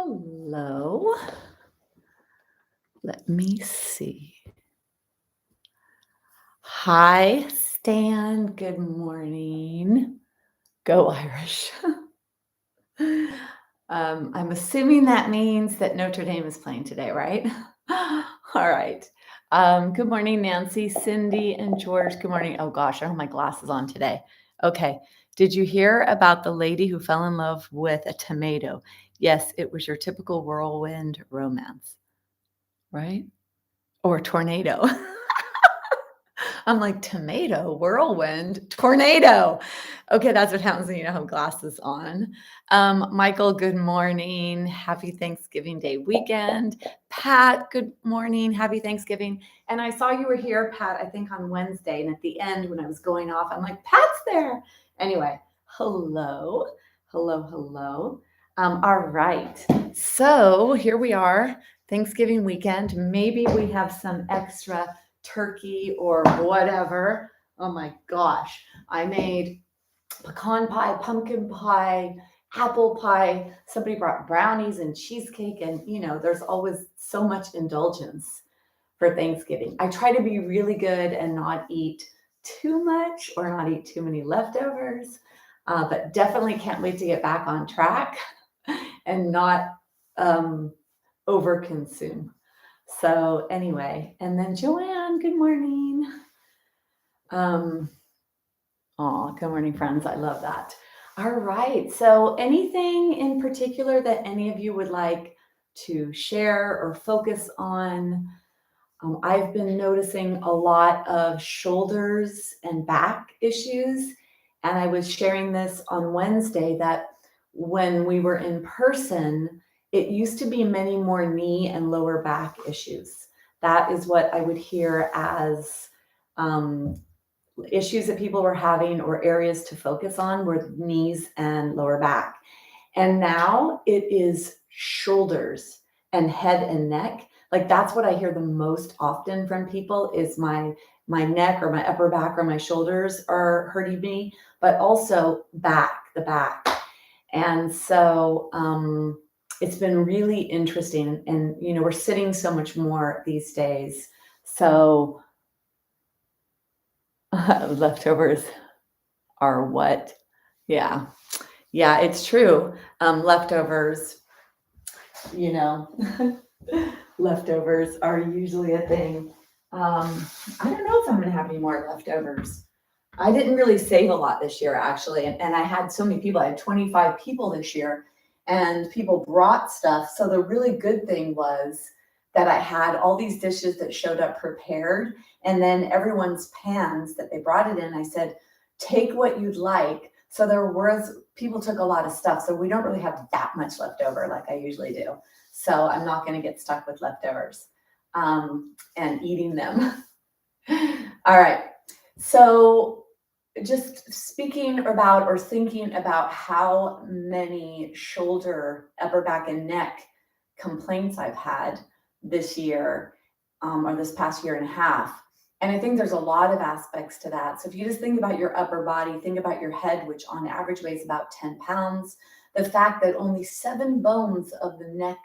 Hello. Let me see. Hi, Stan. Good morning. Go Irish. I'm assuming that means that Notre Dame is playing today, right? All right. Good morning, Nancy, Cindy, and George. Good morning. Oh gosh, I don't have my glasses on today. Okay. Did you hear about the lady who fell in love with a tomato? Yes, it was your typical whirlwind romance, right? Or tornado. I'm like, tomato, whirlwind, tornado. Okay, that's what happens when you don't have glasses on. Michael, good morning. Happy Thanksgiving Day weekend. Pat, good morning. Happy Thanksgiving. And I saw you were here, Pat, I think on Wednesday. And at the end, when I was going off, I'm like, Pat's there. Anyway, hello. Hello, hello. All right. So here we are, Thanksgiving weekend. Maybe we have some extra turkey or whatever. Oh my gosh. I made pecan pie, pumpkin pie, apple pie. Somebody brought brownies and cheesecake. And, there's always so much indulgence for Thanksgiving. I try to be really good and not eat too much or not eat too many leftovers, but definitely can't wait to get back on track and not overconsume. So anyway, and then Joanne, good morning. Good morning, friends. I love that. All right. So anything in particular that any of you would like to share or focus on? I've been noticing a lot of shoulders and back issues. And I was sharing this on Wednesday that when we were in person, it used to be many more knee and lower back issues. That is what I would hear as issues that people were having or areas to focus on were knees and lower back. And now it is shoulders and head and neck. Like that's what I hear the most often from people is my neck or my upper back or my shoulders are hurting me, but also the back. And so it's been really interesting. And, we're sitting so much more these days. So leftovers are what? Yeah. Yeah, it's true. Leftovers, leftovers are usually a thing. I don't know if I'm going to have any more leftovers. I didn't really save a lot this year, actually. And I had so many people. I had 25 people this year, and people brought stuff. So the really good thing was that I had all these dishes that showed up prepared. And then everyone's pans that they brought it in, I said, take what you'd like. So people took a lot of stuff. So we don't really have that much left over like I usually do. So I'm not going to get stuck with leftovers and eating them. All right. So just speaking about or thinking about how many shoulder, upper back, and neck complaints I've had this year or this past year and a half. And I think there's a lot of aspects to that. So if you just think about your upper body, think about your head, which on average weighs about 10 pounds, the fact that only 7 bones of the neck,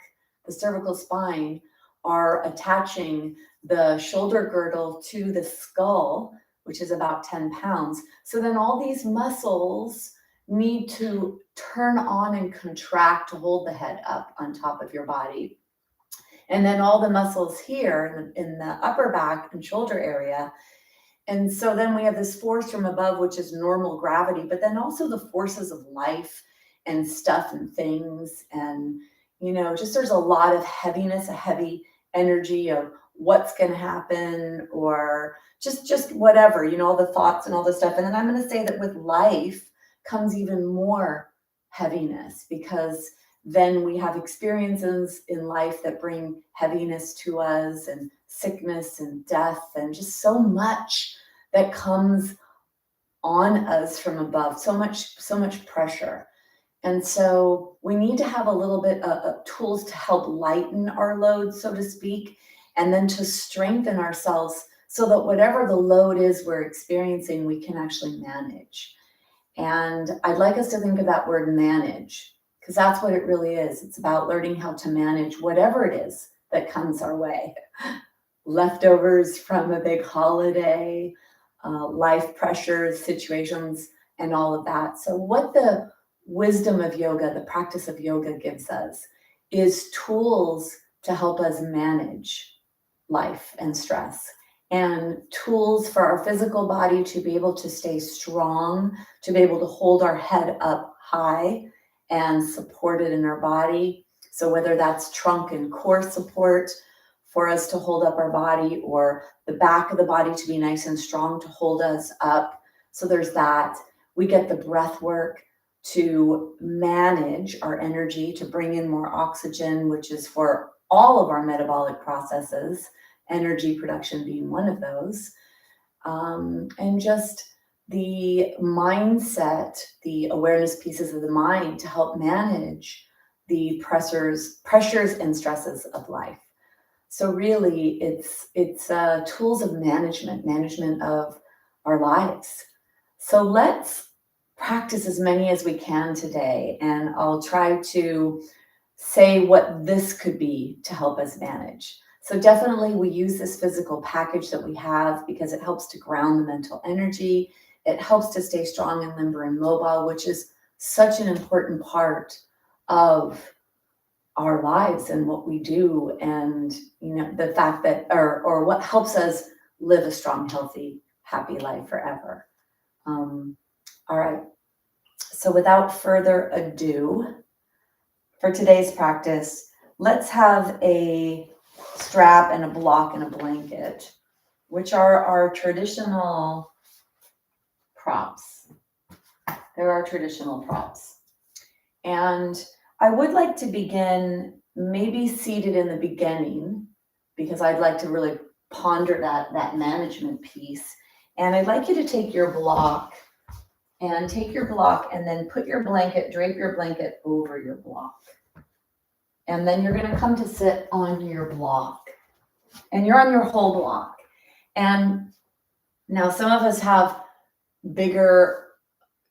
the cervical spine, are attaching the shoulder girdle to the skull, which is about 10 pounds. So then all these muscles need to turn on and contract to hold the head up on top of your body. And then all the muscles here in the upper back and shoulder area. And so then we have this force from above, which is normal gravity, but then also the forces of life and stuff and things. And, just there's a lot of heaviness, a heavy energy of what's going to happen or just whatever, all the thoughts and all the stuff. And then I'm going to say that with life comes even more heaviness because then we have experiences in life that bring heaviness to us and sickness and death and just so much that comes on us from above, so much pressure. And so we need to have a little bit of tools to help lighten our load, so to speak, and then to strengthen ourselves so that whatever the load is we're experiencing, we can actually manage. And I'd like us to think of that word manage, because that's what it really is. It's about learning how to manage whatever it is that comes our way. Leftovers from a big holiday, life pressures, situations, and all of that. So what the wisdom of yoga, the practice of yoga gives us is tools to help us manage life and stress, and tools for our physical body to be able to stay strong, to be able to hold our head up high and support it in our body. So whether that's trunk and core support for us to hold up our body, or the back of the body to be nice and strong to hold us up. So there's that. We get the breath work to manage our energy, to bring in more oxygen, which is for all of our metabolic processes, energy production being one of those. And just the mindset, the awareness pieces of the mind to help manage the pressures and stresses of life. So really, it's tools of management of our lives. So let's practice as many as we can today, and I'll try to say what this could be to help us manage. So definitely we use this physical package that we have because it helps to ground the mental energy. It helps to stay strong and limber and mobile, which is such an important part of our lives and what we do, and the fact that or what helps us live a strong, healthy, happy life forever. All right, so without further ado, for today's practice, let's have a strap and a block and a blanket, which are our traditional props. They're our traditional props. And I would like to begin maybe seated in the beginning, because I'd like to really ponder that management piece. And I'd like you to take your block and then put your blanket, drape your blanket over your block. And then you're going to come to sit on your block. And you're on your whole block. And now some of us have bigger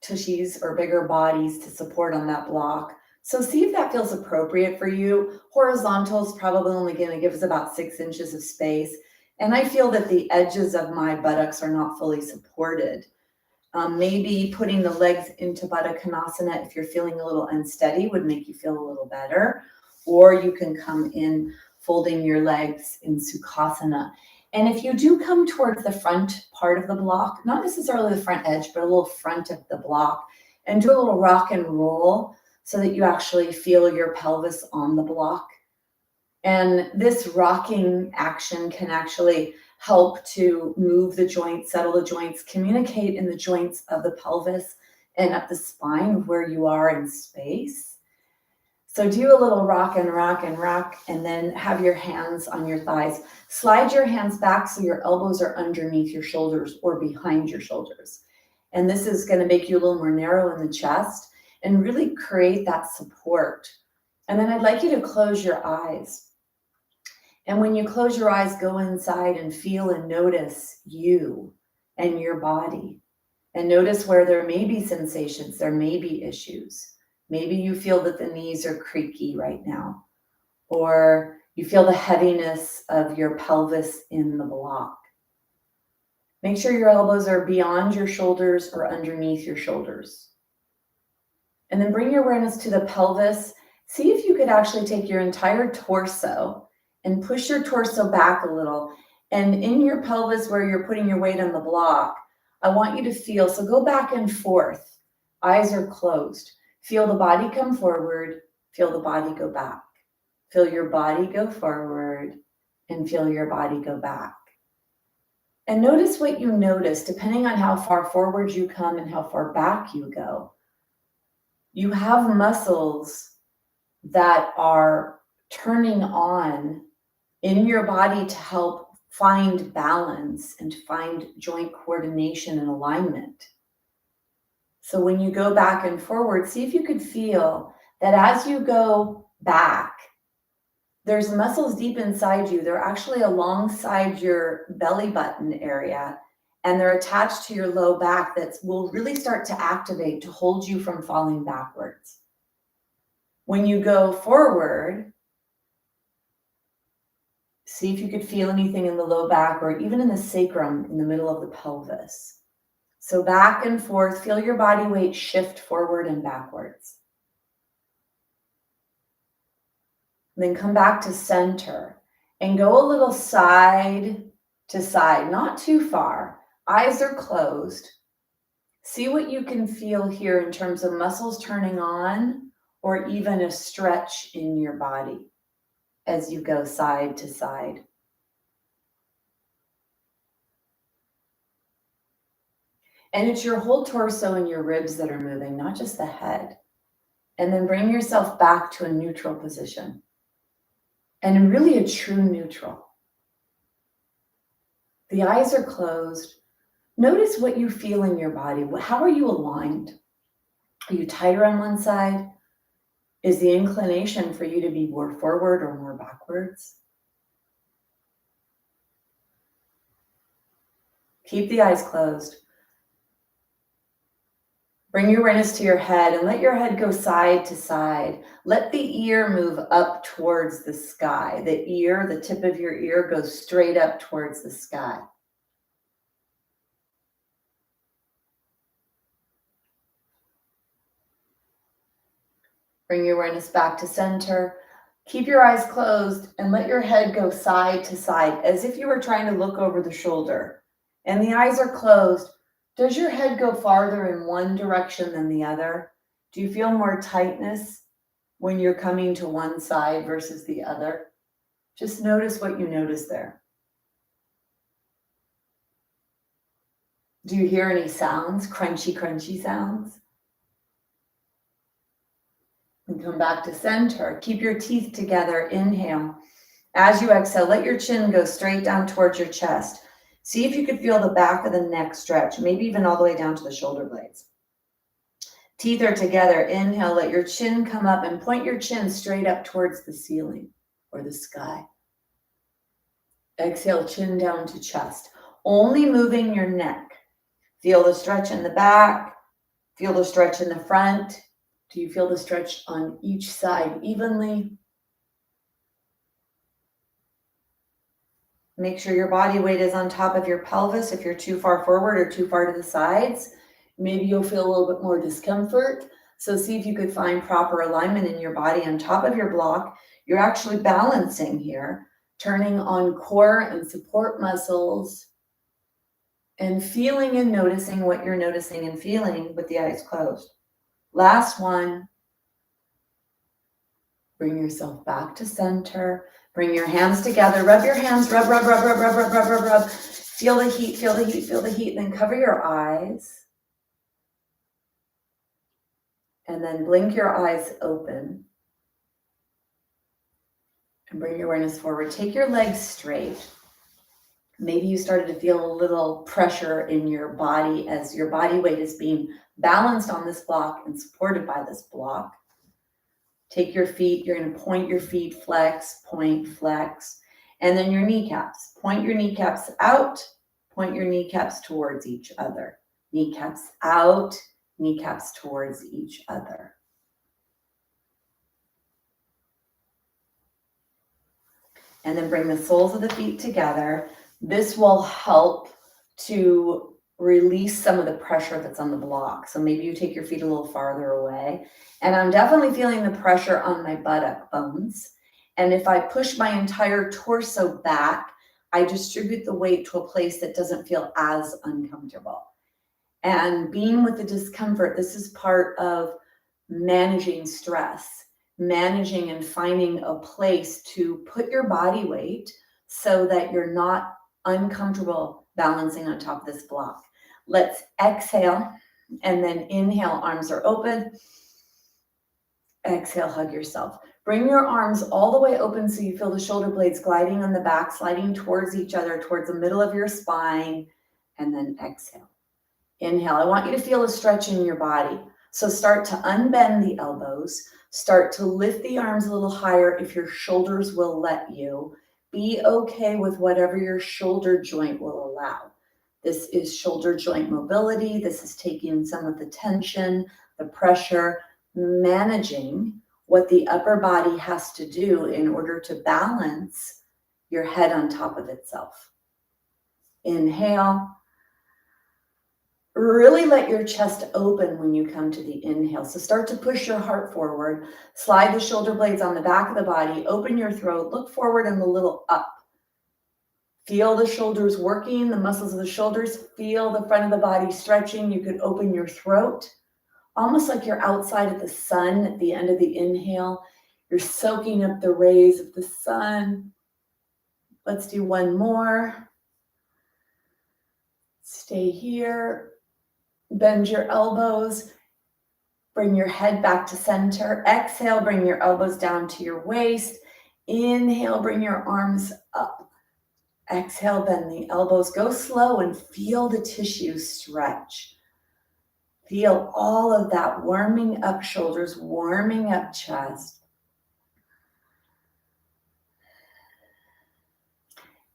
tushies or bigger bodies to support on that block. So see if that feels appropriate for you. Horizontal is probably only going to give us about 6 inches of space. And I feel that the edges of my buttocks are not fully supported. Maybe putting the legs into Baddha Konasana, if you're feeling a little unsteady, would make you feel a little better. Or you can come in folding your legs in Sukhasana. And if you do come towards the front part of the block, not necessarily the front edge, but a little front of the block, and do a little rock and roll so that you actually feel your pelvis on the block. And this rocking action can actually help to move the joints, settle the joints, communicate in the joints of the pelvis and up the spine where you are in space. So do a little rock and rock and rock, and then have your hands on your thighs. Slide your hands back so your elbows are underneath your shoulders or behind your shoulders. And this is going to make you a little more narrow in the chest and really create that support. And then I'd like you to close your eyes. And when you close your eyes, go inside and feel and notice you and your body. And notice where there may be sensations, there may be issues. Maybe you feel that the knees are creaky right now, or you feel the heaviness of your pelvis in the block. Make sure your elbows are beyond your shoulders or underneath your shoulders. And then bring your awareness to the pelvis. See if you could actually take your entire torso and push your torso back a little. And in your pelvis where you're putting your weight on the block, I want you to feel, so go back and forth. Eyes are closed. Feel the body come forward, feel the body go back. Feel your body go forward and feel your body go back. And notice what you notice depending on how far forward you come and how far back you go. You have muscles that are turning on in your body to help find balance and to find joint coordination and alignment. So when you go back and forward, see if you could feel that as you go back, there's muscles deep inside you. They're actually alongside your belly button area, and they're attached to your low back that will really start to activate to hold you from falling backwards. When you go forward, see if you could feel anything in the low back or even in the sacrum in the middle of the pelvis. So back and forth, feel your body weight shift forward and backwards. Then come back to center and go a little side to side, not too far. Eyes are closed. See what you can feel here in terms of muscles turning on or even a stretch in your body as you go side to side. And it's your whole torso and your ribs that are moving, not just the head. And then bring yourself back to a neutral position. And really a true neutral. The eyes are closed. Notice what you feel in your body. How are you aligned? Are you tighter on one side? Is the inclination for you to be more forward or more backwards? Keep the eyes closed. Bring your awareness to your head and let your head go side to side. Let the ear move up towards the sky. The ear, the tip of your ear goes straight up towards the sky. Bring your awareness back to center. Keep your eyes closed and let your head go side to side as if you were trying to look over the shoulder. And the eyes are closed. Does your head go farther in one direction than the other? Do you feel more tightness when you're coming to one side versus the other? Just notice what you notice there. Do you hear any sounds, crunchy, crunchy sounds? And come back to center. Keep your teeth together. Inhale. As you exhale, let your chin go straight down towards your chest. See if you could feel the back of the neck stretch, maybe even all the way down to the shoulder blades. Teeth are together. Inhale, let your chin come up and point your chin straight up towards the ceiling or the sky. Exhale, chin down to chest. Only moving your neck. Feel the stretch in the back. Feel the stretch in the front. Do you feel the stretch on each side evenly? Make sure your body weight is on top of your pelvis. If you're too far forward or too far to the sides, maybe you'll feel a little bit more discomfort. So see if you could find proper alignment in your body on top of your block. You're actually balancing here, turning on core and support muscles and feeling and noticing what you're noticing and feeling with the eyes closed. Last one. Bring yourself back to center. Bring your hands together. Rub your hands. Rub, rub, rub, rub, rub, rub, rub, rub, rub. Feel the heat, feel the heat, feel the heat. Then cover your eyes. And then blink your eyes open. And bring your awareness forward. Take your legs straight. Maybe you started to feel a little pressure in your body as your body weight is being balanced on this block and supported by this block. Take your feet, you're going to point your feet, flex, point, flex, and then your kneecaps. Point your kneecaps out, point your kneecaps towards each other. Kneecaps out, kneecaps towards each other. And then bring the soles of the feet together. This will help to release some of the pressure that's on the block. So maybe you take your feet a little farther away. And I'm definitely feeling the pressure on my buttock bones. And if I push my entire torso back, I distribute the weight to a place that doesn't feel as uncomfortable. And being with the discomfort, this is part of managing stress, managing and finding a place to put your body weight so that you're not uncomfortable balancing on top of this block. Let's exhale and then inhale, arms are open. Exhale, hug yourself. Bring your arms all the way open so you feel the shoulder blades gliding on the back, sliding towards each other, towards the middle of your spine, and then exhale. Inhale. I want you to feel a stretch in your body. So start to unbend the elbows, start to lift the arms a little higher if your shoulders will let you. Be okay with whatever your shoulder joint will allow. This is shoulder joint mobility. This is taking some of the tension, the pressure, managing what the upper body has to do in order to balance your head on top of itself. Inhale. Really let your chest open when you come to the inhale. So start to push your heart forward. Slide the shoulder blades on the back of the body. Open your throat. Look forward and a little up. Feel the shoulders working, the muscles of the shoulders. Feel the front of the body stretching. You could open your throat, almost like you're outside of the sun at the end of the inhale. You're soaking up the rays of the sun. Let's do one more. Stay here. Bend your elbows. Bring your head back to center. Exhale, bring your elbows down to your waist. Inhale, bring your arms up. Exhale, bend the elbows. Go slow and feel the tissue stretch. Feel all of that warming up shoulders, warming up chest.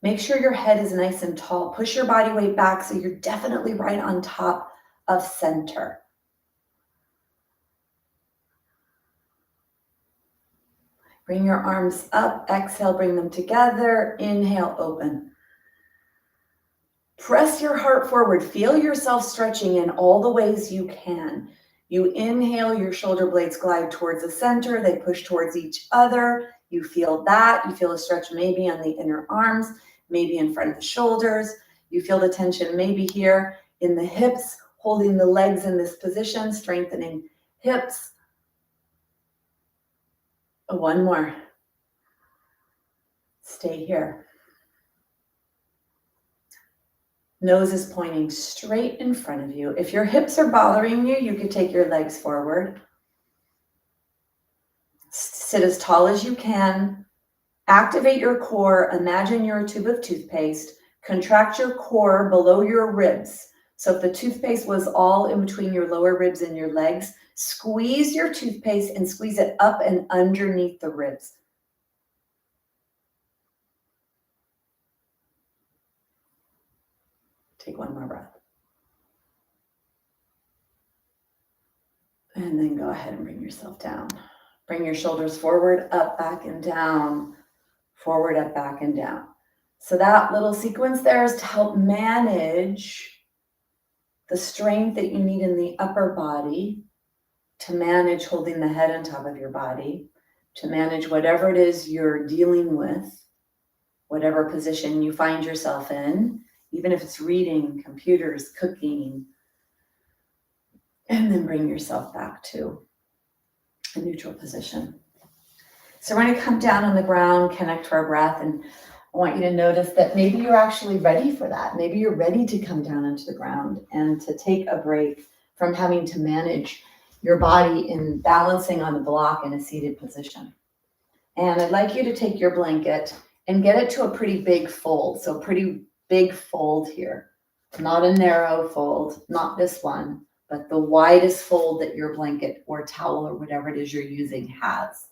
Make sure your head is nice and tall. Push your body weight back so you're definitely right on top of center. Bring your arms up. Exhale, bring them together. Inhale, open. Press your heart forward. Feel yourself stretching in all the ways you can. You inhale, your shoulder blades glide towards the center. They push towards each other. You feel that. You feel a stretch maybe on the inner arms, maybe in front of the shoulders. You feel the tension maybe here in the hips, holding the legs in this position, strengthening hips. One more. Stay here. Nose is pointing straight in front of you. If your hips are bothering you, you could take your legs forward. Sit as tall as you can. Activate your core. Imagine you're a tube of toothpaste. Contract your core below your ribs. So if the toothpaste was all in between your lower ribs and your legs, squeeze your toothpaste and squeeze it up and underneath the ribs. Take one more breath. And then go ahead and bring yourself down. Bring your shoulders forward, up, back, and down. Forward, up, back, and down. So that little sequence there is to help manage the strength that you need in the upper body, to manage holding the head on top of your body, to manage whatever it is you're dealing with, whatever position you find yourself in, even if it's reading, computers, cooking, and then bring yourself back to a neutral position. So we're going to come down on the ground, connect to our breath, and I want you to notice that maybe you're actually ready for that. Maybe you're ready to come down into the ground and to take a break from having to manage your body in balancing on the block in a seated position. And I'd like you to take your blanket and get it to a pretty big fold. So pretty big fold here, not a narrow fold, not this one, but the widest fold that your blanket or towel or whatever it is you're using has.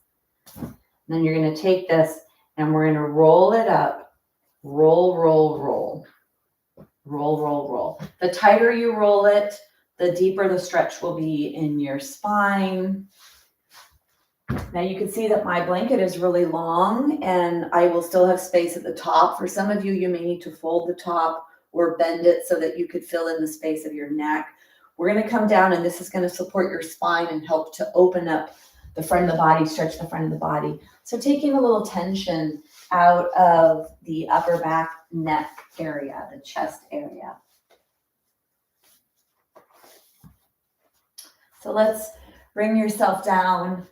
And then you're going to take this and we're going to roll it up. Roll, roll, roll. Roll, roll, roll. The tighter you roll it, the deeper the stretch will be in your spine. Now you can see that my blanket is really long and I will still have space at the top. For some of you, you may need to fold the top or bend it so that you could fill in the space of your neck. We're going to come down and this is going to support your spine and help to open up the front of the body, stretch the front of the body. So taking a little tension out of the upper back neck area, the chest area. So let's bring yourself down.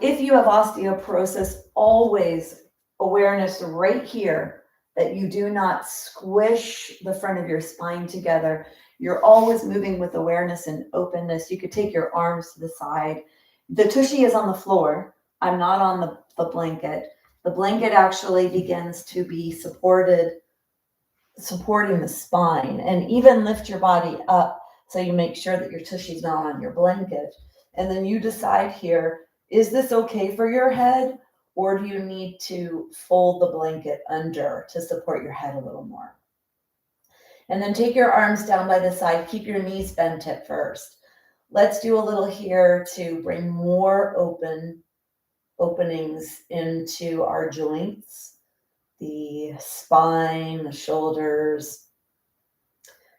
If you have osteoporosis, always awareness right here that you do not squish the front of your spine together. You're always moving with awareness and openness. You could take your arms to the side. The tushy is on the floor. I'm not on the blanket. The blanket actually begins to be supporting the spine, and even lift your body up so you make sure that your tushy's not on your blanket. And then you decide here, is this okay for your head, or do you need to fold the blanket under to support your head a little more? And then take your arms down by the side. Keep your knees bent at first. Let's do a little here to bring more open openings into our joints, the spine, the shoulders.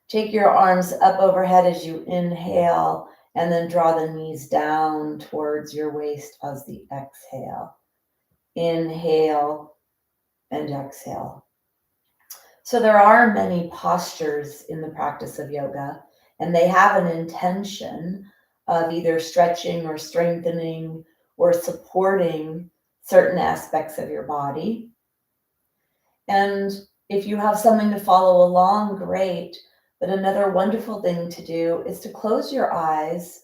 Take your arms up overhead as you inhale, and then draw the knees down towards your waist as the exhale. Inhale and exhale. So there are many postures in the practice of yoga, and they have an intention of either stretching or strengthening or supporting certain aspects of your body. And if you have something to follow along, great. But another wonderful thing to do is to close your eyes,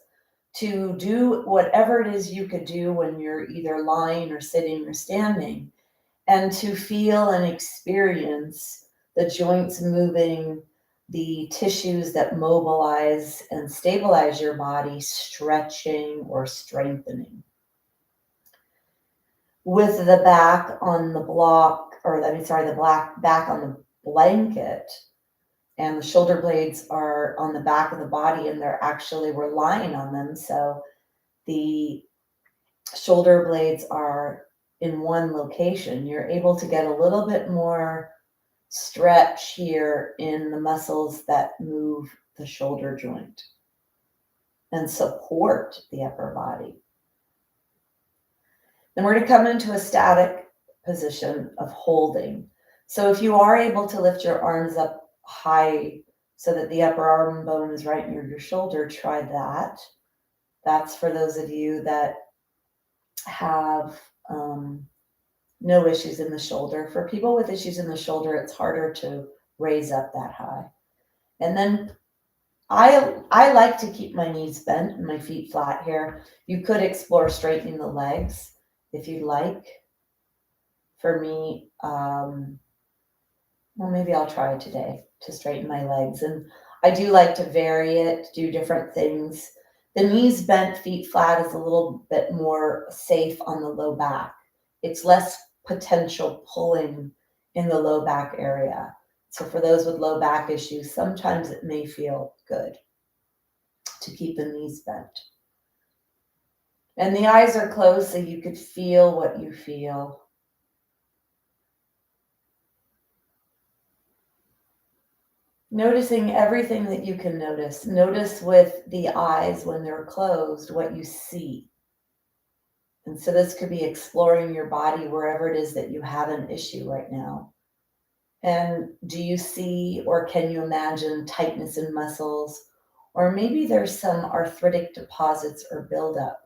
to do whatever it is you could do when you're either lying or sitting or standing, and to feel and experience the joints moving, the tissues that mobilize and stabilize your body, stretching or strengthening. With the back on the block, the back on the blanket, and the shoulder blades are on the back of the body, and we're lying on them. So the shoulder blades are in one location. You're able to get a little bit more stretch here in the muscles that move the shoulder joint and support the upper body. Then we're going to come into a static position of holding. So if you are able to lift your arms up high so that the upper arm bone is right near your shoulder, try that. That's for those of you that have no issues in the shoulder. For people with issues in the shoulder, it's harder to raise up that high. And then I like to keep my knees bent and my feet flat here. You could explore straightening the legs if you'd like. For me, well, maybe I'll try today to straighten my legs. And I do like to vary it, do different things. The knees bent, feet flat is a little bit more safe on the low back. It's less potential pulling in the low back area. So for those with low back issues, sometimes it may feel good to keep the knees bent. And the eyes are closed so you could feel what you feel. Noticing everything that you can notice. Notice with the eyes when they're closed what you see. And so this could be exploring your body wherever it is that you have an issue right now. And do you see or can you imagine tightness in muscles? Or maybe there's some arthritic deposits or buildup,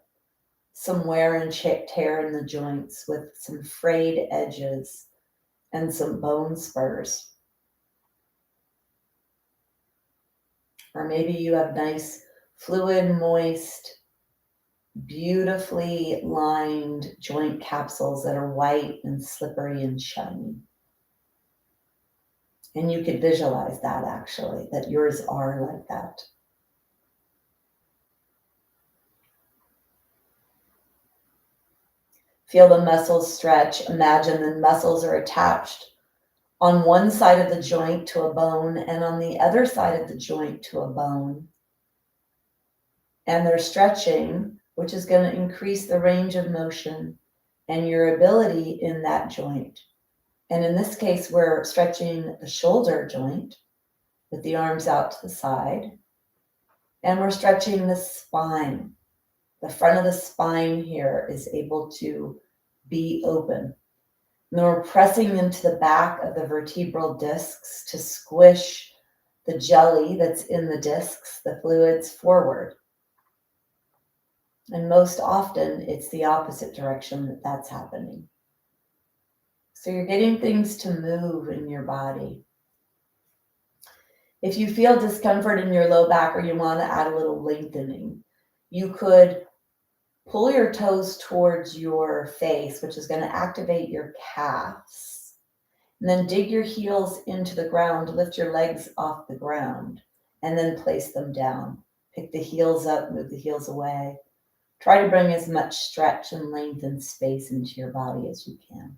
some wear and tear in the joints with some frayed edges and some bone spurs. Or maybe you have nice, fluid, moist, beautifully lined joint capsules that are white and slippery and shiny. And you could visualize that actually, that yours are like that. Feel the muscles stretch. Imagine the muscles are attached on one side of the joint to a bone and on the other side of the joint to a bone. And they're stretching, which is going to increase the range of motion and your ability in that joint. And in this case, we're stretching the shoulder joint with the arms out to the side. And we're stretching the spine. The front of the spine here is able to be open. And then we're pressing into the back of the vertebral discs to squish the jelly that's in the discs, the fluids, forward. And most often, it's the opposite direction that's happening. So you're getting things to move in your body. If you feel discomfort in your low back or you want to add a little lengthening, you could pull your toes towards your face, which is going to activate your calves. And then dig your heels into the ground, lift your legs off the ground, and then place them down. Pick the heels up, move the heels away. Try to bring as much stretch and length and space into your body as you can.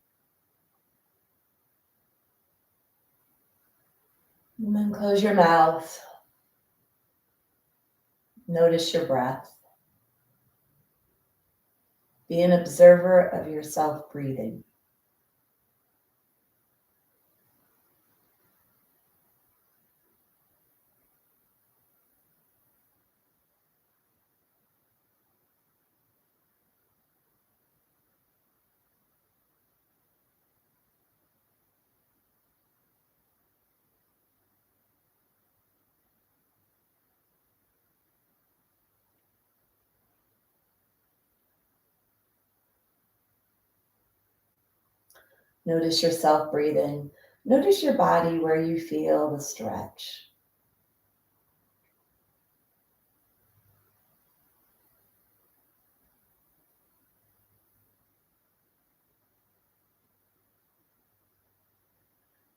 And then close your mouth. Notice your breath. Be an observer of yourself breathing. Notice yourself breathing. Notice your body where you feel the stretch.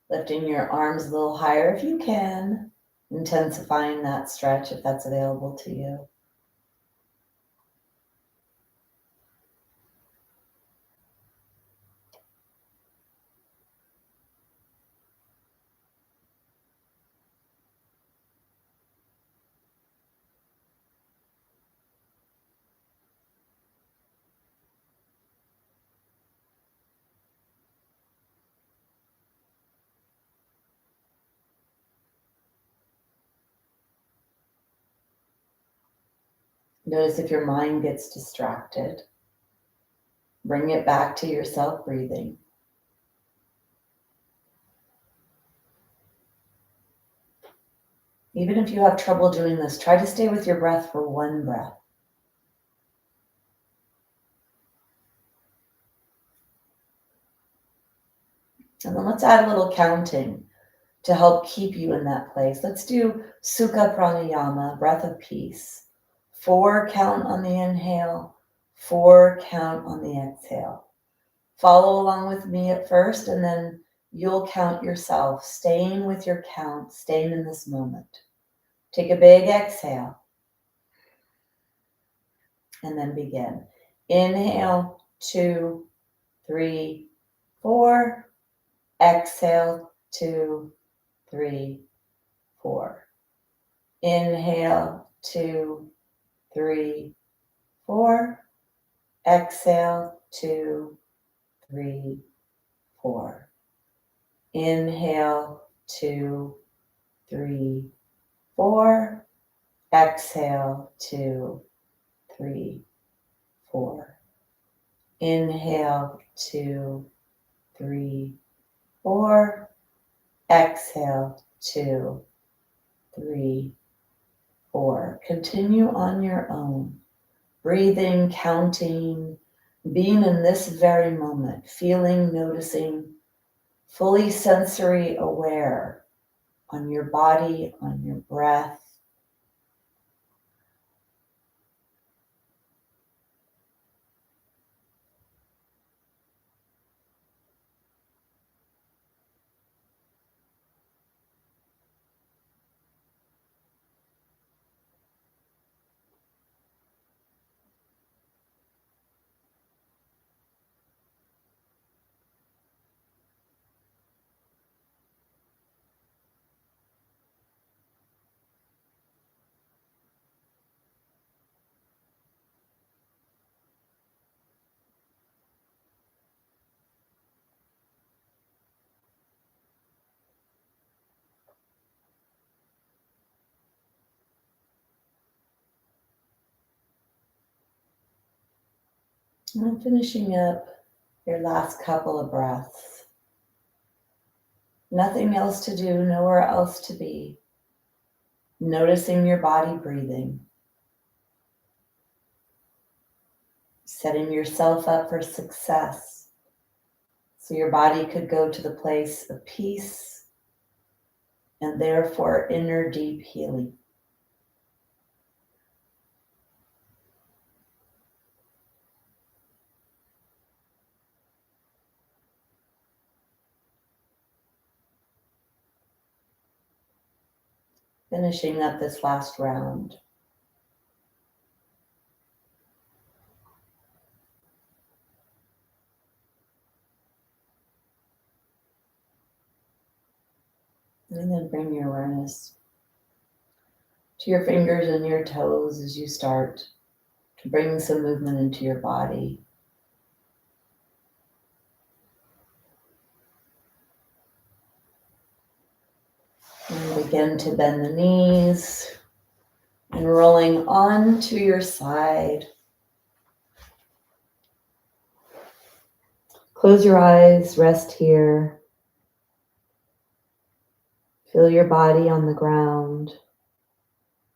Lifting your arms a little higher if you can, intensifying that stretch if that's available to you. Notice if your mind gets distracted. Bring it back to yourself breathing. Even if you have trouble doing this, try to stay with your breath for one breath. And then let's add a little counting to help keep you in that place. Let's do Sukha Pranayama, breath of peace. 4 count on the inhale, 4 count on the exhale. Follow along with me at first, and then you'll count yourself, staying with your count, staying in this moment. Take a big exhale, and then begin. Inhale, 2, 3, 4. Exhale, 2, 3, 4. Inhale, 2, 3, 4. Exhale, 2, 3, 4. Inhale, 2, 3, 4. Exhale, 2, 3, 4. Inhale, 2, 3, 4. Exhale, 2, 3, 4. Continue on your own, breathing, counting, being in this very moment, feeling, noticing, fully sensory aware on your body, on your breath. And finishing up your last couple of breaths. Nothing else to do, nowhere else to be. Noticing your body breathing. Setting yourself up for success. So your body could go to the place of peace and therefore inner deep healing. Finishing up this last round. And then bring your awareness to your fingers and your toes as you start to bring some movement into your body. begin to bend the knees and rolling onto your side. Close your eyes, rest here. Feel your body on the ground.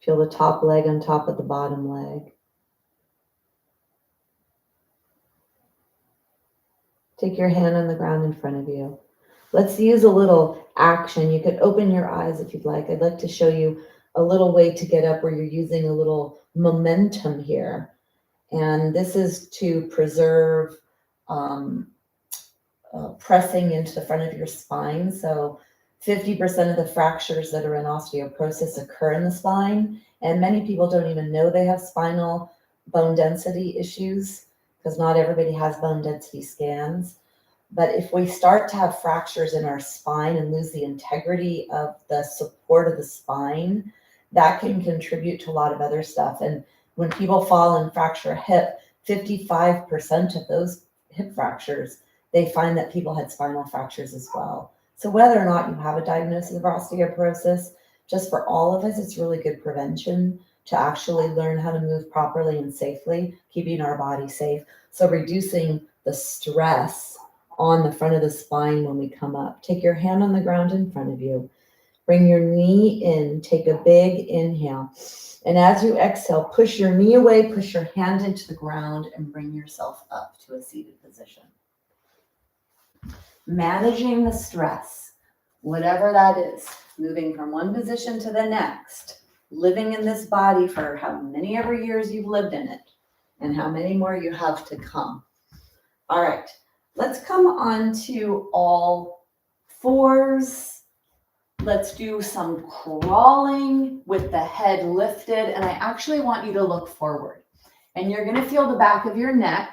Feel the top leg on top of the bottom leg. Take your hand on the ground in front of you. Let's use a little action. You could open your eyes if you'd like. I'd like to show you a little way to get up where you're using a little momentum here. And this is to preserve pressing into the front of your spine. So 50% of the fractures that are in osteoporosis occur in the spine. And many people don't even know they have spinal bone density issues because not everybody has bone density scans. But if we start to have fractures in our spine and lose the integrity of the support of the spine, that can contribute to a lot of other stuff. And when people fall and fracture a hip, 55% of those hip fractures, they find that people had spinal fractures as well. So whether or not you have a diagnosis of osteoporosis, just for all of us, it's really good prevention to actually learn how to move properly and safely, keeping our body safe. So reducing the stress on the front of the spine when we come up. Take your hand on the ground in front of you. Bring your knee in. Take a big inhale. And as you exhale, push your knee away, push your hand into the ground, and bring yourself up to a seated position. Managing the stress, whatever that is, moving from one position to the next, living in this body for how many ever years you've lived in it, and how many more you have to come. All right, let's come on to all fours. Let's do some crawling with the head lifted, and I actually want you to look forward. And you're going to feel the back of your neck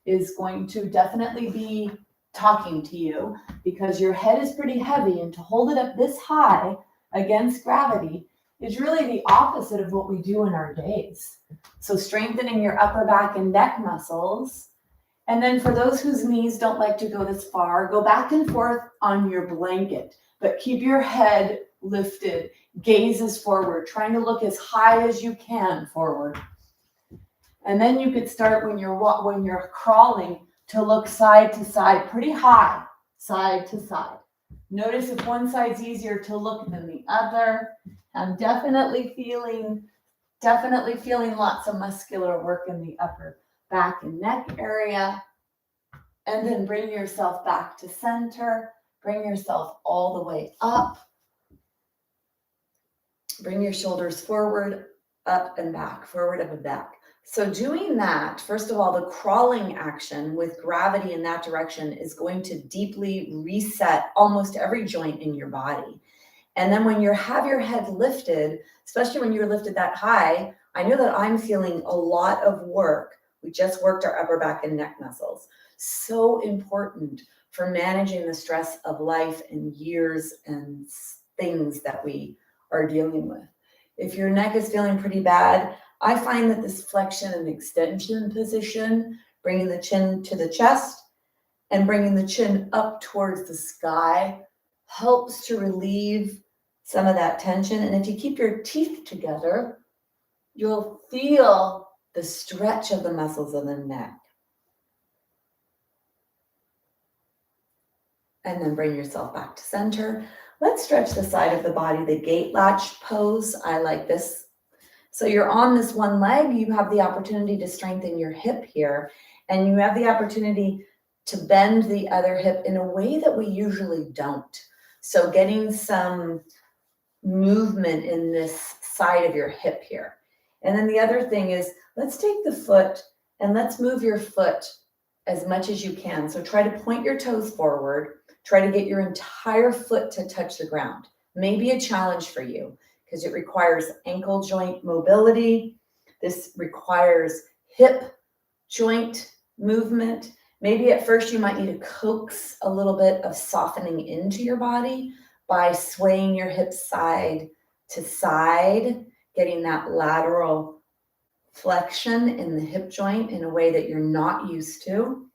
is going to definitely be talking to you because your head is pretty heavy, and to hold it up this high against gravity is really the opposite of what we do in our days. So strengthening your upper back and neck muscles. And then for those whose knees don't like to go this far, go back and forth on your blanket, but keep your head lifted, gazes forward, trying to look as high as you can forward. And then you could start when you're crawling to look side to side, pretty high, side to side. Notice if one side's easier to look than the other. I'm definitely feeling lots of muscular work in the upper back and neck area. And then bring yourself back to center. Bring yourself all the way up. Bring your shoulders forward, up and back, forward, up and back. So doing that, first of all, the crawling action with gravity in that direction is going to deeply reset almost every joint in your body. And then when you have your head lifted, especially when you're lifted that high, I know that I'm feeling a lot of work. We just worked our upper back and neck muscles. So important for managing the stress of life and years and things that we are dealing with. If your neck is feeling pretty bad, I find that this flexion and extension position, bringing the chin to the chest and bringing the chin up towards the sky, helps to relieve some of that tension. And if you keep your teeth together, you'll feel the stretch of the muscles of the neck. And then bring yourself back to center. Let's stretch the side of the body, the gate latch pose. I like this. So you're on this one leg, you have the opportunity to strengthen your hip here, and you have the opportunity to bend the other hip in a way that we usually don't. So getting some movement in this side of your hip here. And then the other thing is, let's take the foot and let's move your foot as much as you can. So try to point your toes forward, try to get your entire foot to touch the ground. Maybe a challenge for you, because it requires ankle joint mobility. This requires hip joint movement. Maybe at first you might need to coax a little bit of softening into your body by swaying your hips side to side, getting that lateral flexion in the hip joint in a way that you're not used to.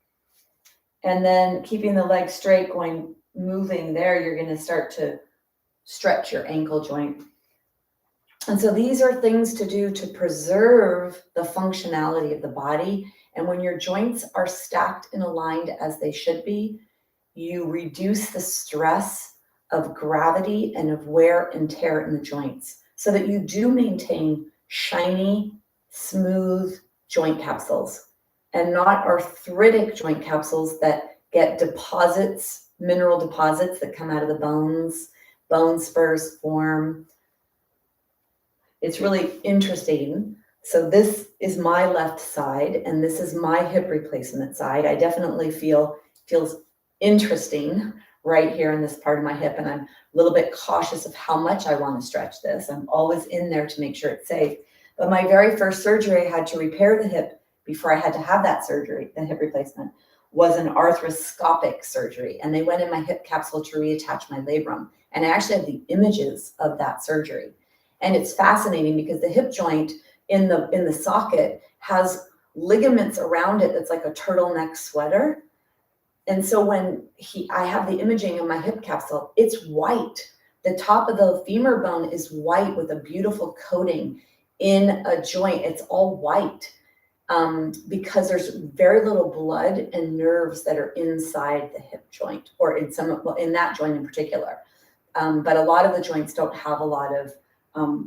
And then keeping the leg straight, moving there, you're going to start to stretch your ankle joint. And so these are things to do to preserve the functionality of the body. And when your joints are stacked and aligned as they should be, you reduce the stress of gravity and of wear and tear in the joints so that you do maintain shiny, smooth joint capsules and not arthritic joint capsules that get deposits, mineral deposits that come out of the bones, bone spurs form. It's really interesting. So this is my left side and this is my hip replacement side. I definitely feels interesting right here in this part of my hip, and I'm a little bit cautious of how much I want to stretch this. I'm always in there to make sure it's safe. But my very first surgery, I had to repair the hip before I had to have that surgery, the hip replacement, was an arthroscopic surgery. And they went in my hip capsule to reattach my labrum. And I actually have the images of that surgery. And it's fascinating because the hip joint in the socket has ligaments around it that's like a turtleneck sweater. And so when I have the imaging of my hip capsule, it's white. The top of the femur bone is white with a beautiful coating in a joint. It's all white because there's very little blood and nerves that are inside the hip joint, or in that joint in particular. But a lot of the joints don't have a lot of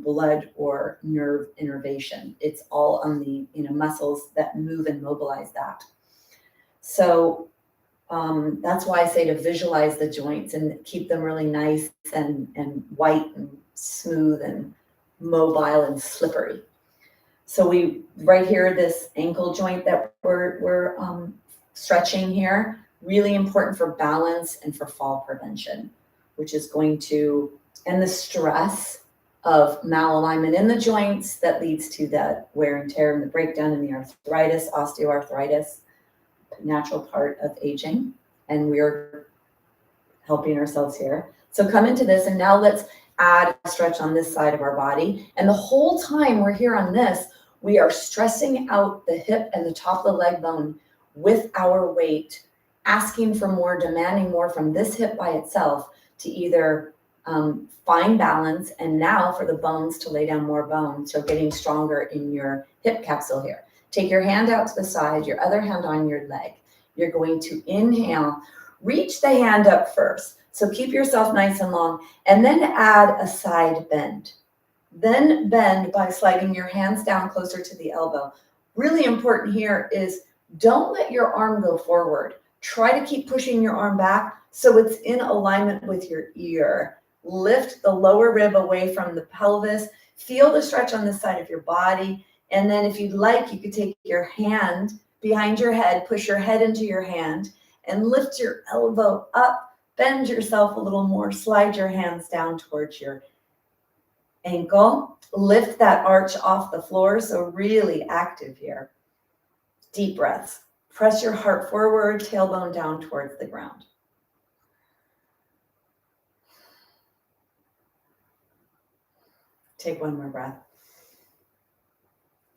blood or nerve innervation. It's all on the muscles that move and mobilize that. So that's why I say to visualize the joints and keep them really nice and white and smooth and mobile and slippery. So right here, this ankle joint that we're stretching here, really important for balance and for fall prevention, which is going to end the stress of malalignment in the joints that leads to that wear and tear and the breakdown and the arthritis, osteoarthritis, natural part of aging. And we're helping ourselves here. So come into this, and now let's add a stretch on this side of our body. And the whole time we're here on this, we are stressing out the hip and the top of the leg bone with our weight, asking for more, demanding more from this hip by itself to either find balance, and now for the bones to lay down more bones, so getting stronger in your hip capsule here. Take your hand out to the side, your other hand on your leg. You're going to inhale, reach the hand up first. So keep yourself nice and long, and then add a side bend. Then bend by sliding your hands down closer to the elbow. Really important here is don't let your arm go forward. Try to keep pushing your arm back so it's in alignment with your ear. Lift the lower rib away from the pelvis. Feel the stretch on this side of your body. And then if you'd like, you could take your hand behind your head, push your head into your hand, and lift your elbow up. Bend yourself a little more. Slide your hands down towards your ankle. Lift that arch off the floor, so really active here. Deep breaths. Press your heart forward, tailbone down towards the ground. Take one more breath.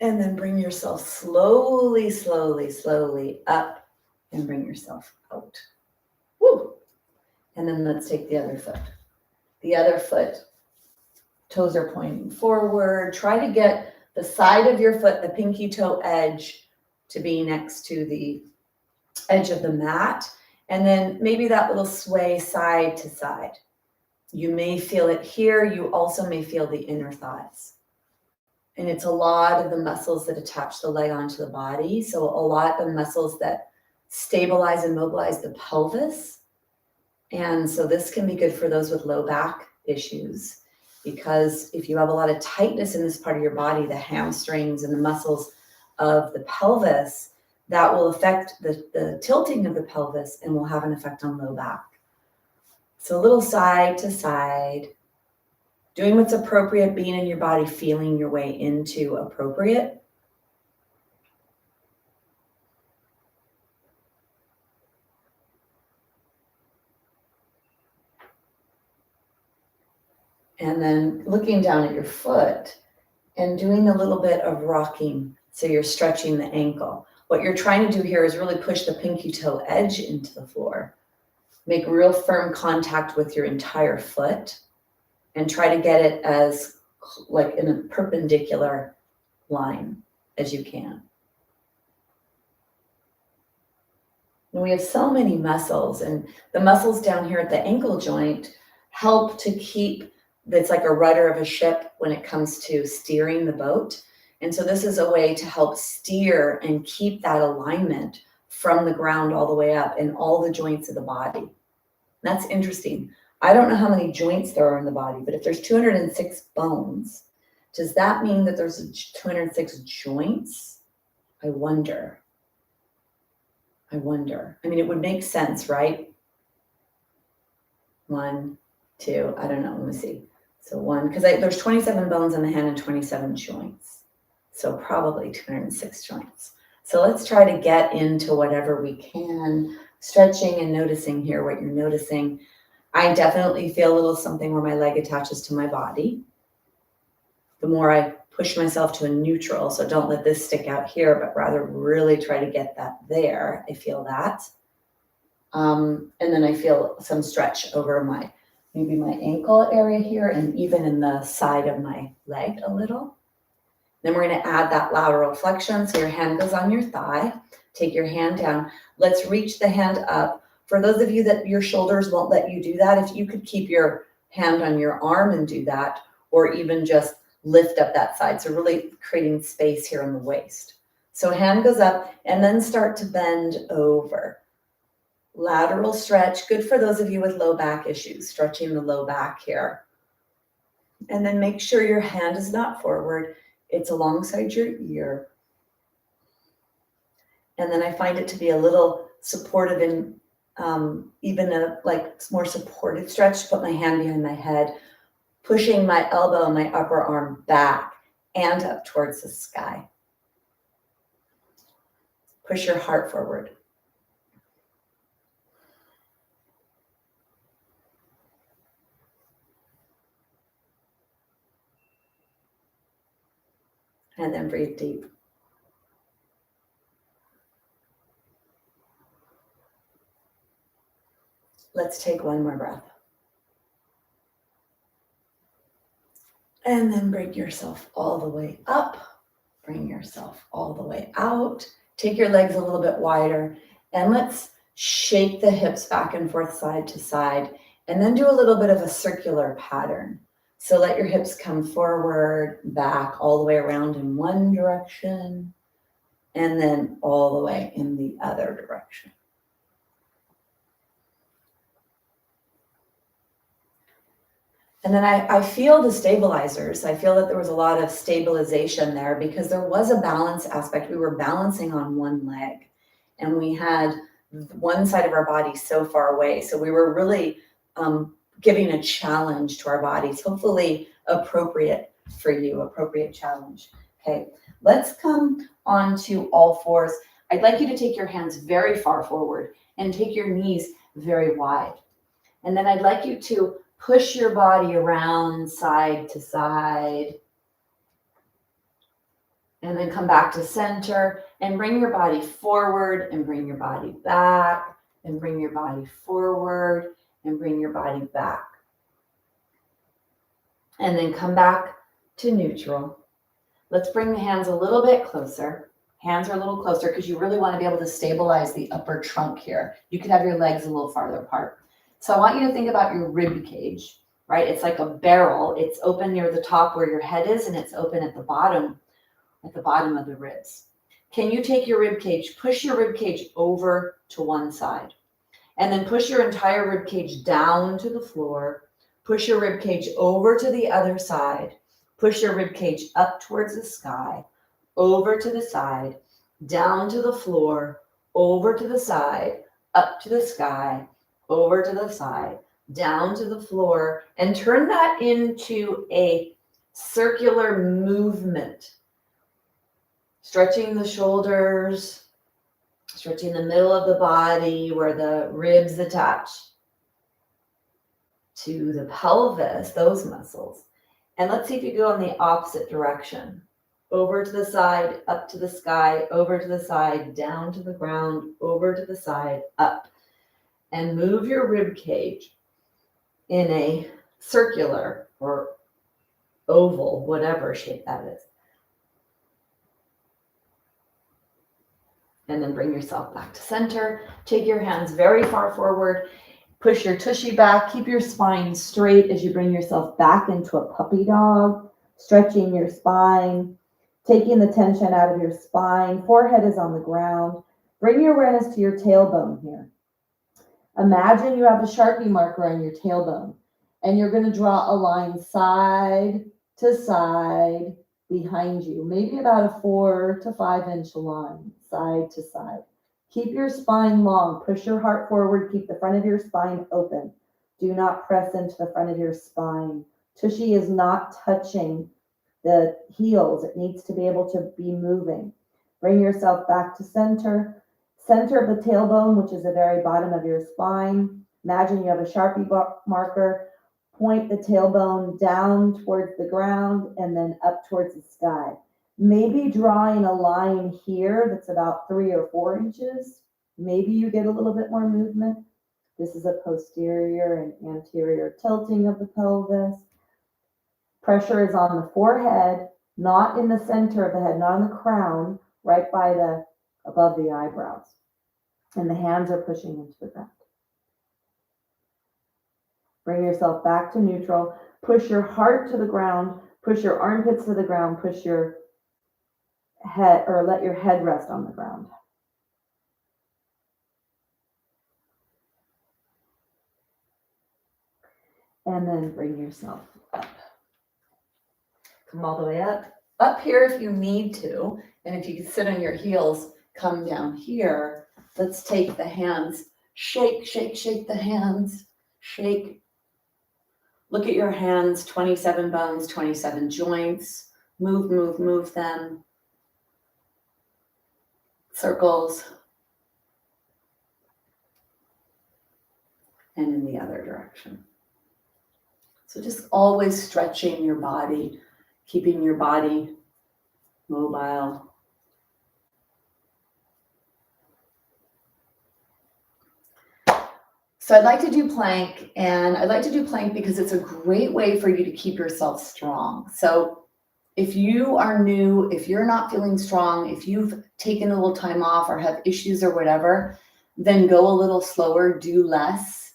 And then bring yourself slowly, slowly, slowly up and bring yourself out. Woo! And then let's take the other foot. The other foot, toes are pointing forward. Try to get the side of your foot, the pinky toe edge, to be next to the edge of the mat. And then maybe that little sway side to side. You may feel it here. You also may feel the inner thighs. And it's a lot of the muscles that attach the leg onto the body. So a lot of muscles that stabilize and mobilize the pelvis. And so this can be good for those with low back issues, because if you have a lot of tightness in this part of your body, the hamstrings and the muscles of the pelvis, that will affect the tilting of the pelvis and will have an effect on low back. So a little side to side, doing what's appropriate, being in your body, feeling your way into appropriate. And then looking down at your foot and doing a little bit of rocking. So you're stretching the ankle. What you're trying to do here is really push the pinky toe edge into the floor. Make real firm contact with your entire foot. and try to get it as like in a perpendicular line as you can. And we have so many muscles, and the muscles down here at the ankle joint help to keep, it's like a rudder of a ship when it comes to steering the boat. And so this is a way to help steer and keep that alignment from the ground all the way up in all the joints of the body. That's interesting. I don't know how many joints there are in the body, but if there's 206 bones, does that mean that there's 206 joints? I wonder. I mean, it would make sense, right? 1, 2, I don't know, let me see. So 1, because there's 27 bones in the hand and 27 joints. So probably 206 joints. So let's try to get into whatever we can, stretching and noticing here what you're noticing. I definitely feel a little something where my leg attaches to my body. The more I push myself to a neutral, so don't let this stick out here, but rather really try to get that there. I feel that. And then I feel some stretch over maybe my ankle area here and even in the side of my leg a little. Then we're going to add that lateral flexion. So your hand goes on your thigh. Take your hand down. Let's reach the hand up. For those of you that your shoulders won't let you do that, if you could keep your hand on your arm and do that, or even just lift up that side. So really creating space here in the waist. So hand goes up and then start to bend over. Lateral stretch, good for those of you with low back issues, stretching the low back here. And then make sure your hand is not forward. It's alongside your ear. And then I find it to be a little supportive and even a more supportive stretch. Put my hand behind my head, pushing my elbow and my upper arm back and up towards the sky. Push your heart forward. And then breathe deep. Let's take one more breath. And then bring yourself all the way up. Bring yourself all the way out. Take your legs a little bit wider. And let's shake the hips back and forth, side to side. And then do a little bit of a circular pattern. So let your hips come forward, back, all the way around in one direction. And then all the way in the other direction. And then I feel the stabilizers. I feel that there was a lot of stabilization there because there was a balance aspect. We were balancing on one leg and we had one side of our body so far away. So we were really giving a challenge to our bodies, hopefully appropriate for you, appropriate challenge. Okay, let's come on to all fours. I'd like you to take your hands very far forward and take your knees very wide. And then I'd like you to push your body around side to side. And then come back to center and bring your body forward and bring your body back and bring your body forward and bring your body back. And then come back to neutral. Let's bring the hands a little bit closer. Hands are a little closer because you really want to be able to stabilize the upper trunk here. You could have your legs a little farther apart. So I want you to think about your rib cage, right? It's like a barrel. It's open near the top where your head is, and it's open at the bottom of the ribs. Can you take your rib cage, push your rib cage over to one side, and then push your entire rib cage down to the floor, push your rib cage over to the other side, push your rib cage up towards the sky, over to the side, down to the floor, over to the side, up to the sky, over to the side, down to the floor, and turn that into a circular movement. Stretching the shoulders, stretching the middle of the body where the ribs attach to the pelvis, those muscles. And let's see if you go in the opposite direction. Over to the side, up to the sky, over to the side, down to the ground, over to the side, up. And move your rib cage in a circular or oval, whatever shape that is. And then bring yourself back to center. Take your hands very far forward. Push your tushy back. Keep your spine straight as you bring yourself back into a puppy dog, stretching your spine, taking the tension out of your spine. Forehead is on the ground. Bring your awareness to your tailbone here. Imagine you have a Sharpie marker on your tailbone, and you're going to draw a line side to side behind you, maybe about a 4 to 5 inch line, side to side. Keep your spine long. Push your heart forward. Keep the front of your spine open. Do not press into the front of your spine. Tushy is not touching the heels. It needs to be able to be moving. Bring yourself back to center. Center of the tailbone, which is the very bottom of your spine. Imagine you have a Sharpie marker. Point the tailbone down towards the ground and then up towards the sky. Maybe drawing a line here that's about 3 or 4 inches. Maybe you get a little bit more movement. This is a posterior and anterior tilting of the pelvis. Pressure is on the forehead, not in the center of the head, not on the crown, right by the, above the eyebrows. And the hands are pushing into the ground. Bring yourself back to neutral. Push your heart to the ground. Push your armpits to the ground. Push your head, or let your head rest on the ground. And then bring yourself up. Come all the way up. Up here if you need to. And if you can sit on your heels, come down here. Let's take the hands. Shake, shake, shake the hands. Shake. Look at your hands, 27 bones, 27 joints. Move, move, move them. Circles. And in the other direction. So just always stretching your body, keeping your body mobile. So I'd like to do plank, and I'd like to do plank because it's a great way for you to keep yourself strong. So if you are new, if you're not feeling strong, if you've taken a little time off or have issues or whatever, then go a little slower, do less.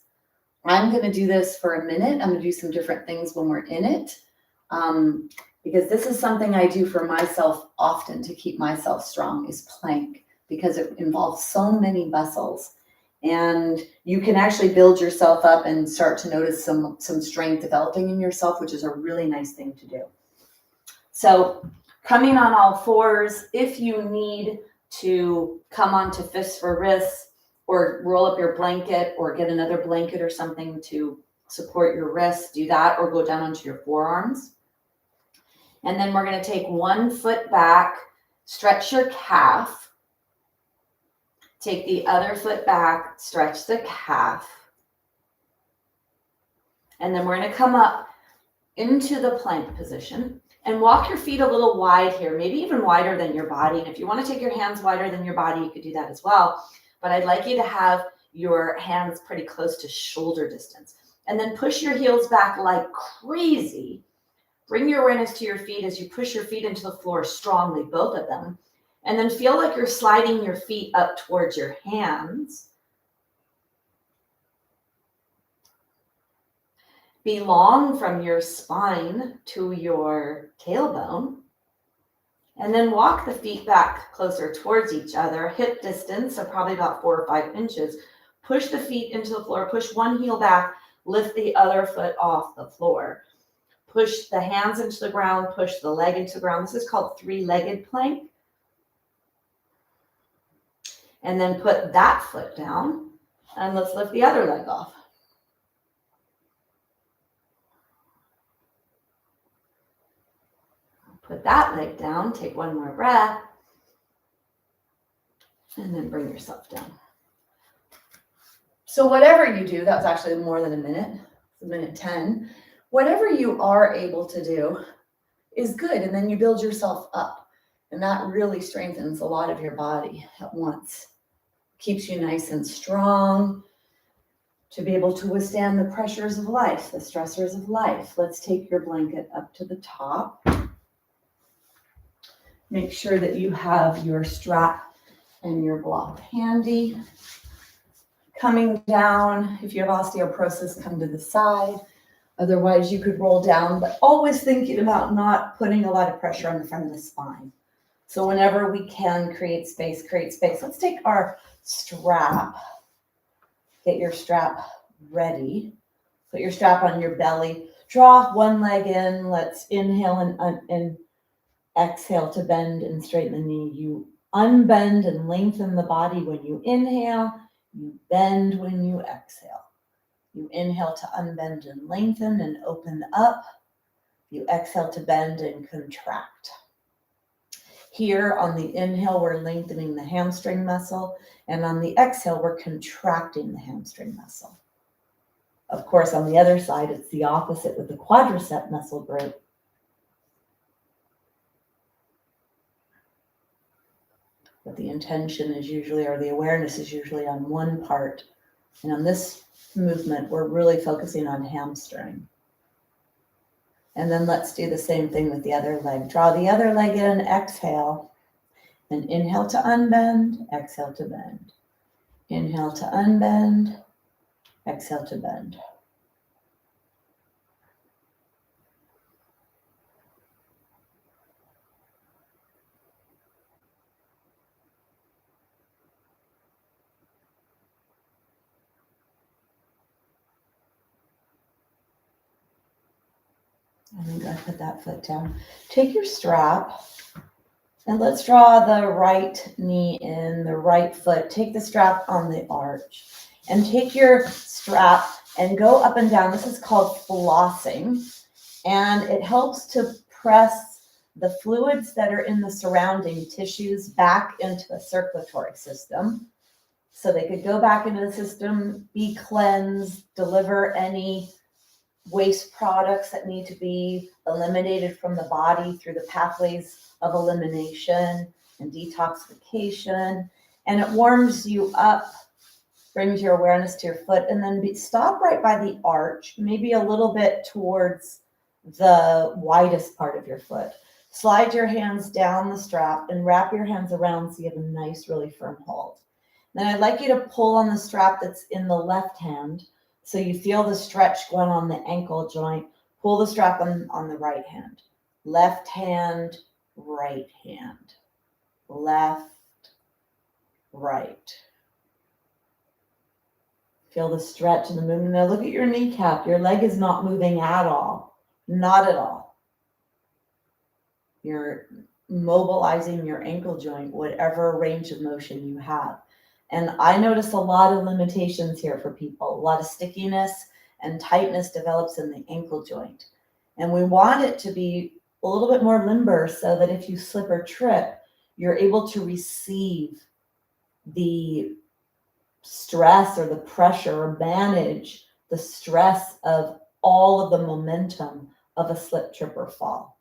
I'm going to do this for a minute. I'm going to do some different things when we're in it, because this is something I do for myself often to keep myself strong, is plank, because it involves so many muscles. And you can actually build yourself up and start to notice some strength developing in yourself, which is a really nice thing to do. So coming on all fours, if you need to come onto fists for wrists, or roll up your blanket, or get another blanket or something to support your wrists, do that, or go down onto your forearms. And then we're going to take one foot back, stretch your calf. Take the other foot back, stretch the calf. And then we're going to come up into the plank position and walk your feet a little wide here, maybe even wider than your body. And if you want to take your hands wider than your body, you could do that as well. But I'd like you to have your hands pretty close to shoulder distance. And then push your heels back like crazy. Bring your awareness to your feet as you push your feet into the floor strongly, both of them. And then feel like you're sliding your feet up towards your hands. Be long from your spine to your tailbone. And then walk the feet back closer towards each other, hip distance, so probably about 4 or 5 inches. Push the feet into the floor, push one heel back, lift the other foot off the floor. Push the hands into the ground, push the leg into the ground. This is called three-legged plank. And then put that foot down, and let's lift the other leg off. Put that leg down, take one more breath, and then bring yourself down. So whatever you do, that was actually more than a minute, a minute 10. Whatever you are able to do is good, and then you build yourself up, and that really strengthens a lot of your body at once. Keeps you nice and strong. to be able to withstand the pressures of life, the stressors of life. Let's take your blanket up to the top. Make sure that you have your strap and your block handy. Coming down, if you have osteoporosis, come to the side. Otherwise, you could roll down, but always thinking about not putting a lot of pressure on the front of the spine. So whenever we can, create space, create space. Let's take our strap. Get your strap ready. Put your strap on your belly. Draw one leg in. Let's inhale and exhale to bend and straighten the knee. You unbend and lengthen the body when you inhale. You bend when you exhale. You inhale to unbend and lengthen and open up. You exhale to bend and contract. Here on the inhale, we're lengthening the hamstring muscle, and on the exhale, we're contracting the hamstring muscle. Of course, on the other side, it's the opposite with the quadricep muscle group. But the intention is usually, or the awareness is usually on one part. And on this movement, we're really focusing on hamstring. And then let's do the same thing with the other leg. Draw the other leg in, exhale, and inhale to unbend, exhale to bend. Inhale to unbend, exhale to bend. I think I put that foot down. Take your strap and let's draw the right knee in, the right foot. Take the strap on the arch and take your strap and go up and down. This is called flossing, and it helps to press the fluids that are in the surrounding tissues back into the circulatory system so they could go back into the system, be cleansed, deliver any waste products that need to be eliminated from the body through the pathways of elimination and detoxification. And it warms you up, brings your awareness to your foot, and then stop right by the arch, maybe a little bit towards the widest part of your foot. Slide your hands down the strap and wrap your hands around so you have a nice, really firm hold. Then I'd like you to pull on the strap that's in the left hand so you feel the stretch going on the ankle joint. Pull the strap on the right hand. Left hand, right hand. Left, right. Feel the stretch and the movement. Now look at your kneecap. Your leg is not moving at all. Not at all. You're mobilizing your ankle joint, whatever range of motion you have. And I notice a lot of limitations here for people. A lot of stickiness and tightness develops in the ankle joint. And we want it to be a little bit more limber so that if you slip or trip, you're able to receive the stress or the pressure or manage the stress of all of the momentum of a slip, trip, or fall.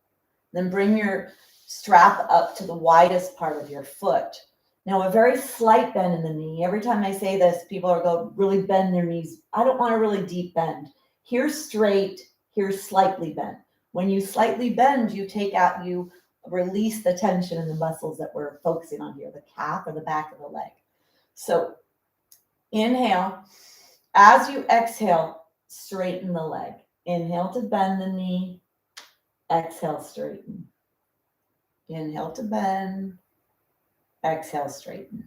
Then bring your strap up to the widest part of your foot. Now, a very slight bend in the knee. Every time I say this, people are going, really bend their knees. I don't want a really deep bend. Here's straight, here's slightly bent. When you slightly bend, you release the tension in the muscles that we're focusing on here, the calf or the back of the leg. So inhale. As you exhale, straighten the leg. Inhale to bend the knee. Exhale, straighten. Inhale to bend. Exhale, straighten.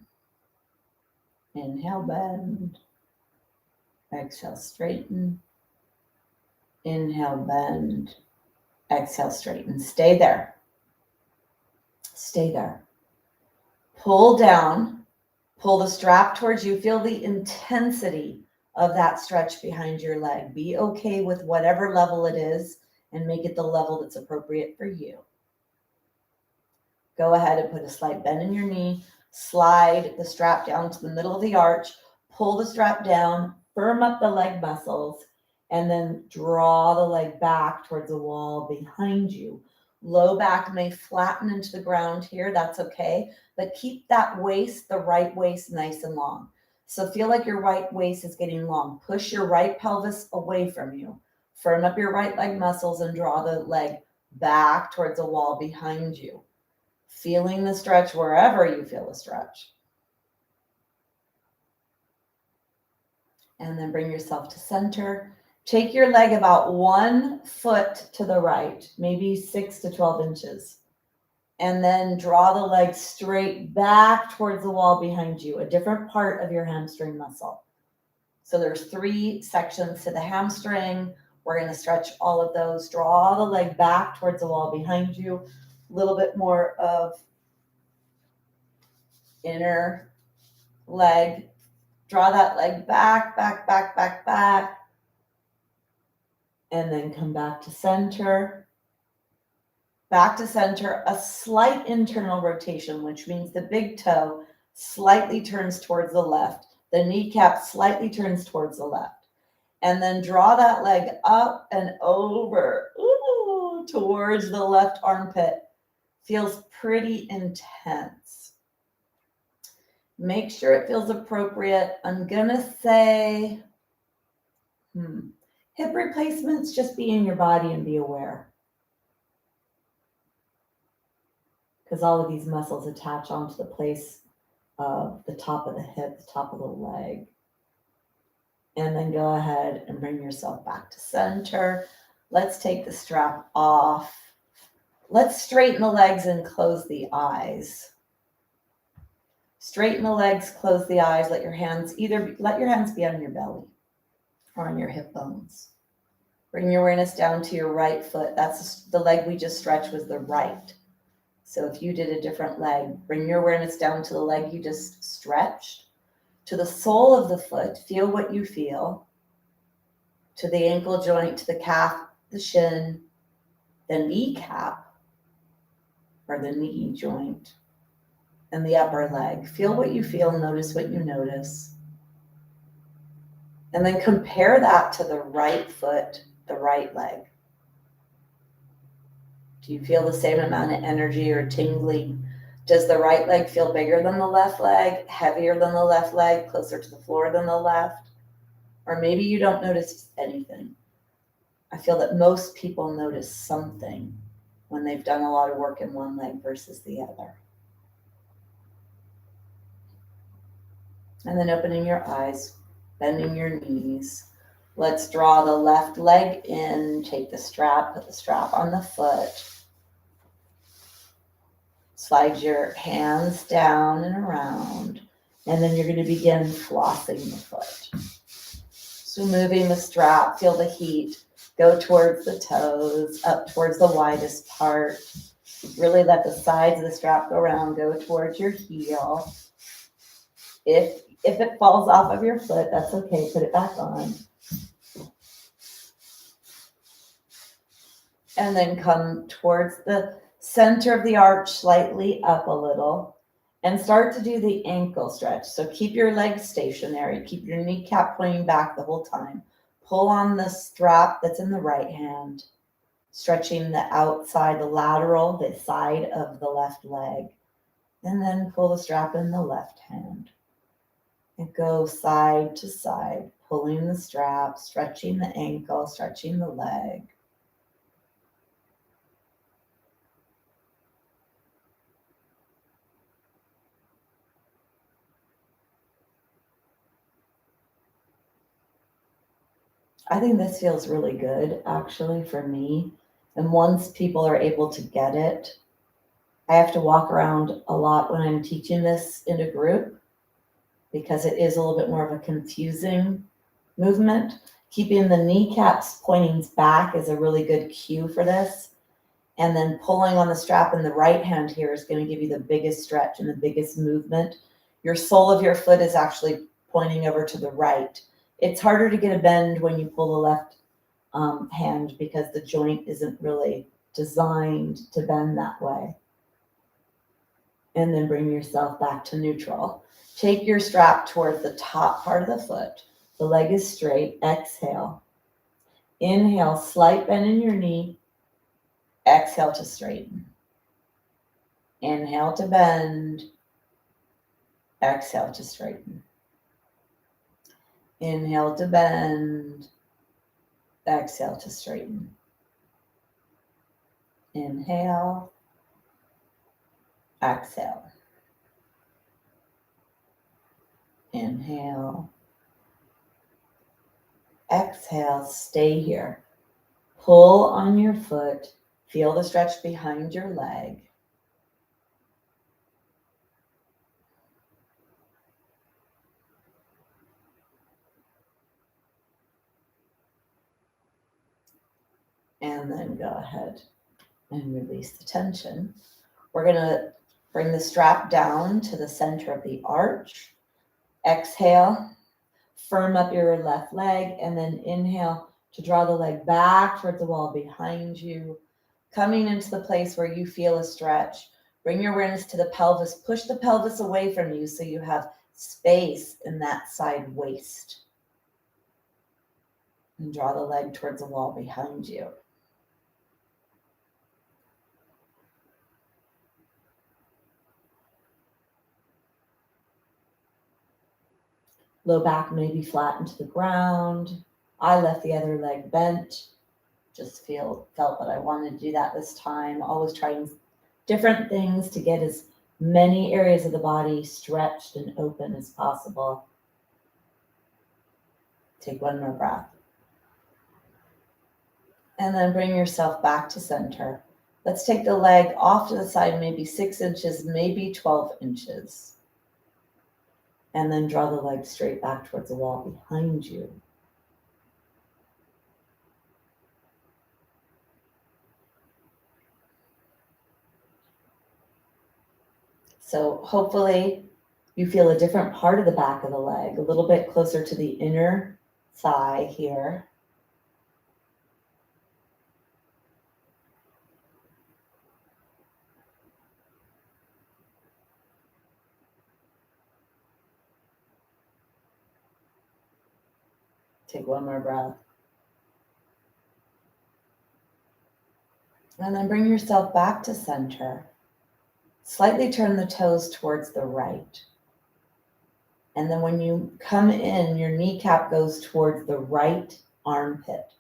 Inhale, bend. Exhale, straighten. Inhale, bend. Exhale, straighten. Stay there. Stay there. Pull down. Pull the strap towards you. Feel the intensity of that stretch behind your leg. Be okay with whatever level it is and make it the level that's appropriate for you. Go ahead and put a slight bend in your knee. Slide the strap down to the middle of the arch. Pull the strap down. Firm up the leg muscles. And then draw the leg back towards the wall behind you. Low back may flatten into the ground here. That's okay. But keep that waist, the right waist, nice and long. So feel like your right waist is getting long. Push your right pelvis away from you. Firm up your right leg muscles and draw the leg back towards the wall behind you. Feeling the stretch wherever you feel the stretch. And then bring yourself to center. Take your leg about 1 foot to the right, maybe 6 to 12 inches. And then draw the leg straight back towards the wall behind you, a different part of your hamstring muscle. So there's 3 sections to the hamstring. We're going to stretch all of those. Draw the leg back towards the wall behind you. A little bit more of inner leg. Draw that leg back, back, back, back, back. And then come back to center. Back to center, a slight internal rotation, which means the big toe slightly turns towards the left. The kneecap slightly turns towards the left. And then draw that leg up and over, towards the left armpit. Feels pretty intense. Make sure it feels appropriate. I'm gonna say, hip replacements, just be in your body and be aware. Because all of these muscles attach onto the place of the top of the hip, the top of the leg. And then go ahead and bring yourself back to center. Let's take the strap off. Let's straighten the legs and close the eyes. Straighten the legs, close the eyes. Let your hands be on your belly or on your hip bones. Bring your awareness down to your right foot. That's the leg we just stretched, was the right. So if you did a different leg, bring your awareness down to the leg you just stretched, to the sole of the foot. Feel what you feel. To the ankle joint, to the calf, the shin, the kneecap, or the knee joint, and the upper leg. Feel what you feel, notice what you notice. And then compare that to the right foot, the right leg. Do you feel the same amount of energy or tingling? Does the right leg feel bigger than the left leg, heavier than the left leg, closer to the floor than the left? Or maybe you don't notice anything. I feel that most people notice something when they've done a lot of work in one leg versus the other. And then opening your eyes, bending your knees. Let's draw the left leg in, take the strap, put the strap on the foot. Slide your hands down and around, and then you're going to begin flossing the foot. So moving the strap, feel the heat, go towards the toes, up towards the widest part. Really let the sides of the strap go around, go towards your heel. If it falls off of your foot, that's okay, put it back on. And then come towards the center of the arch, slightly up a little, and start to do the ankle stretch. So keep your legs stationary, keep your kneecap pointing back the whole time. Pull on the strap that's in the right hand, stretching the outside, the lateral, the side of the left leg. And then pull the strap in the left hand. And go side to side, pulling the strap, stretching the ankle, stretching the leg. I think this feels really good, actually, for me. And once people are able to get it, I have to walk around a lot when I'm teaching this in a group because it is a little bit more of a confusing movement. Keeping the kneecaps pointing back is a really good cue for this. And then pulling on the strap in the right hand here is going to give you the biggest stretch and the biggest movement. Your sole of your foot is actually pointing over to the right. It's harder to get a bend when you pull the left hand because the joint isn't really designed to bend that way. And then bring yourself back to neutral. Take your strap towards the top part of the foot. The leg is straight. Exhale. Inhale, slight bend in your knee. Exhale to straighten. Inhale to bend. Exhale to straighten. Inhale to bend. Exhale to straighten. Inhale. Exhale. Inhale. Exhale. Stay here. Pull on your foot. Feel the stretch behind your leg. And then go ahead and release the tension. We're going to bring the strap down to the center of the arch. Exhale, firm up your left leg, and then inhale to draw the leg back towards the wall behind you, coming into the place where you feel a stretch. Bring your awareness to the pelvis. Push the pelvis away from you so you have space in that side waist. And draw the leg towards the wall behind you. Low back may be flattened to the ground. I left the other leg bent. Just felt that I wanted to do that this time. Always trying different things to get as many areas of the body stretched and open as possible. Take one more breath. And then bring yourself back to center. Let's take the leg off to the side, maybe 6 inches, maybe 12 inches. And then draw the leg straight back towards the wall behind you. So hopefully you feel a different part of the back of the leg, a little bit closer to the inner thigh here. Take one more breath. And then bring yourself back to center. Slightly turn the toes towards the right. And then when you come in, your kneecap goes towards the right armpit.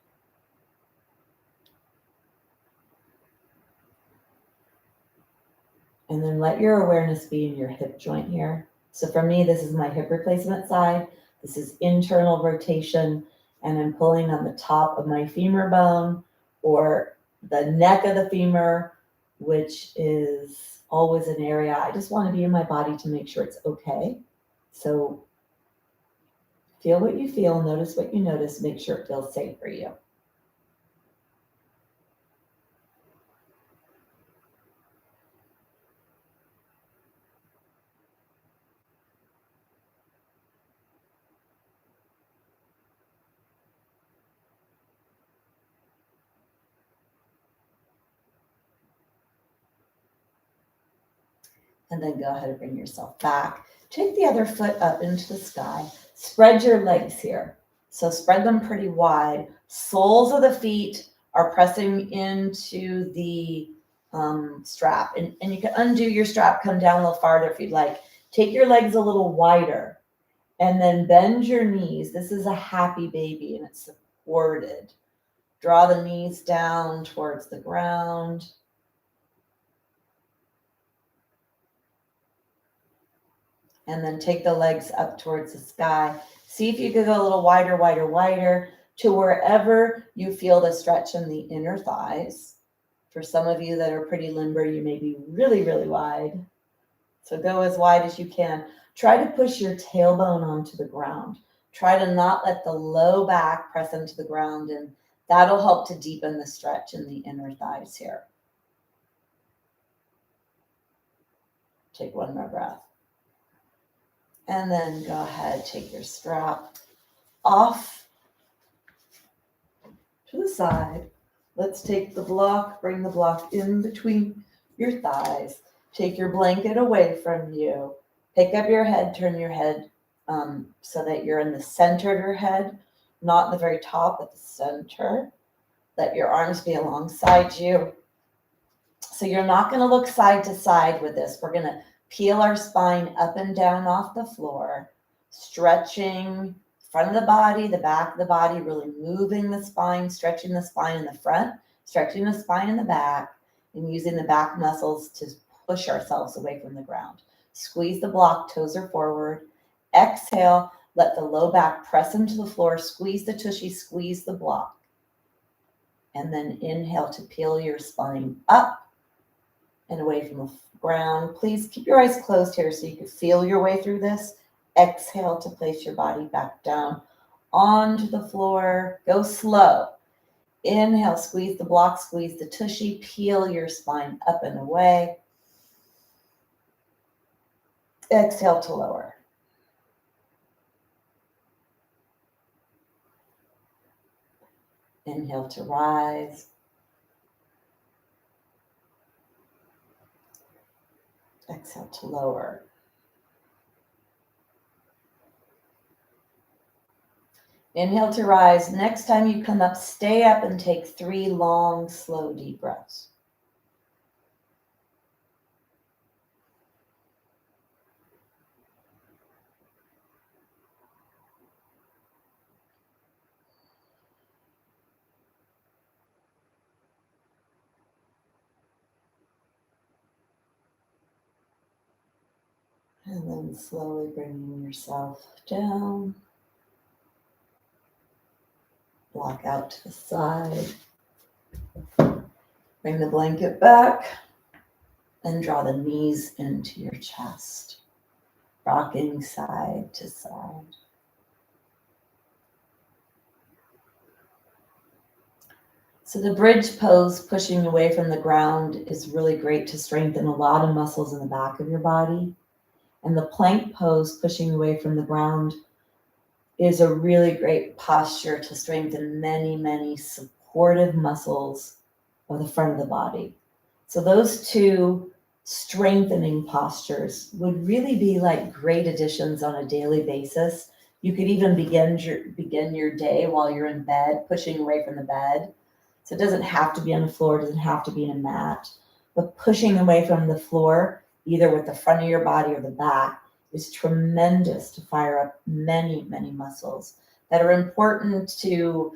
And then let your awareness be in your hip joint here. So for me, this is my hip replacement side. This is internal rotation, and I'm pulling on the top of my femur bone or the neck of the femur, which is always an area I just want to be in my body to make sure it's okay. So feel what you feel, notice what you notice, make sure it feels safe for you. And then go ahead and bring yourself back. Take the other foot up into the sky. Spread your legs here. So spread them pretty wide. Soles of the feet are pressing into the strap. And you can undo your strap, come down a little farther if you'd like. Take your legs a little wider and then bend your knees. This is a happy baby and it's supported. Draw the knees down towards the ground. And then take the legs up towards the sky. See if you could go a little wider, wider, wider to wherever you feel the stretch in the inner thighs. For some of you that are pretty limber, you may be really, really wide. So go as wide as you can. Try to push your tailbone onto the ground. Try to not let the low back press into the ground, and that'll help to deepen the stretch in the inner thighs here. Take one more breath. And then go ahead, take your strap off to the side. Let's take the block, bring the block in between your thighs. Take your blanket away from you. Pick up your head, turn your head so that you're in the center of your head, not the very top, but the center. Let your arms be alongside you. So you're not going to look side to side with this. We're going to peel our spine up and down off the floor, stretching front of the body, the back of the body, really moving the spine, stretching the spine in the front, stretching the spine in the back, and using the back muscles to push ourselves away from the ground. Squeeze the block, toes are forward. Exhale, let the low back press into the floor, squeeze the tushy, squeeze the block. And then inhale to peel your spine up and away from the ground. Please keep your eyes closed here so you can feel your way through this. Exhale to place your body back down onto the floor. Go slow. Inhale, squeeze the block, squeeze the tushy, peel your spine up and away. Exhale to lower. Inhale to rise. Exhale to lower. Inhale to rise. Next time you come up, stay up and take 3 long, slow, deep breaths. And then slowly bringing yourself down. Block out to the side. Bring the blanket back and draw the knees into your chest, rocking side to side. So the bridge pose, pushing away from the ground, is really great to strengthen a lot of muscles in the back of your body. And the plank pose, pushing away from the ground, is a really great posture to strengthen many, many supportive muscles of the front of the body. So those two strengthening postures would really be like great additions on a daily basis. You could even begin your day while you're in bed, pushing away from the bed. So it doesn't have to be on the floor, it doesn't have to be in a mat, but pushing away from the floor, either with the front of your body or the back, is tremendous to fire up many, many muscles that are important to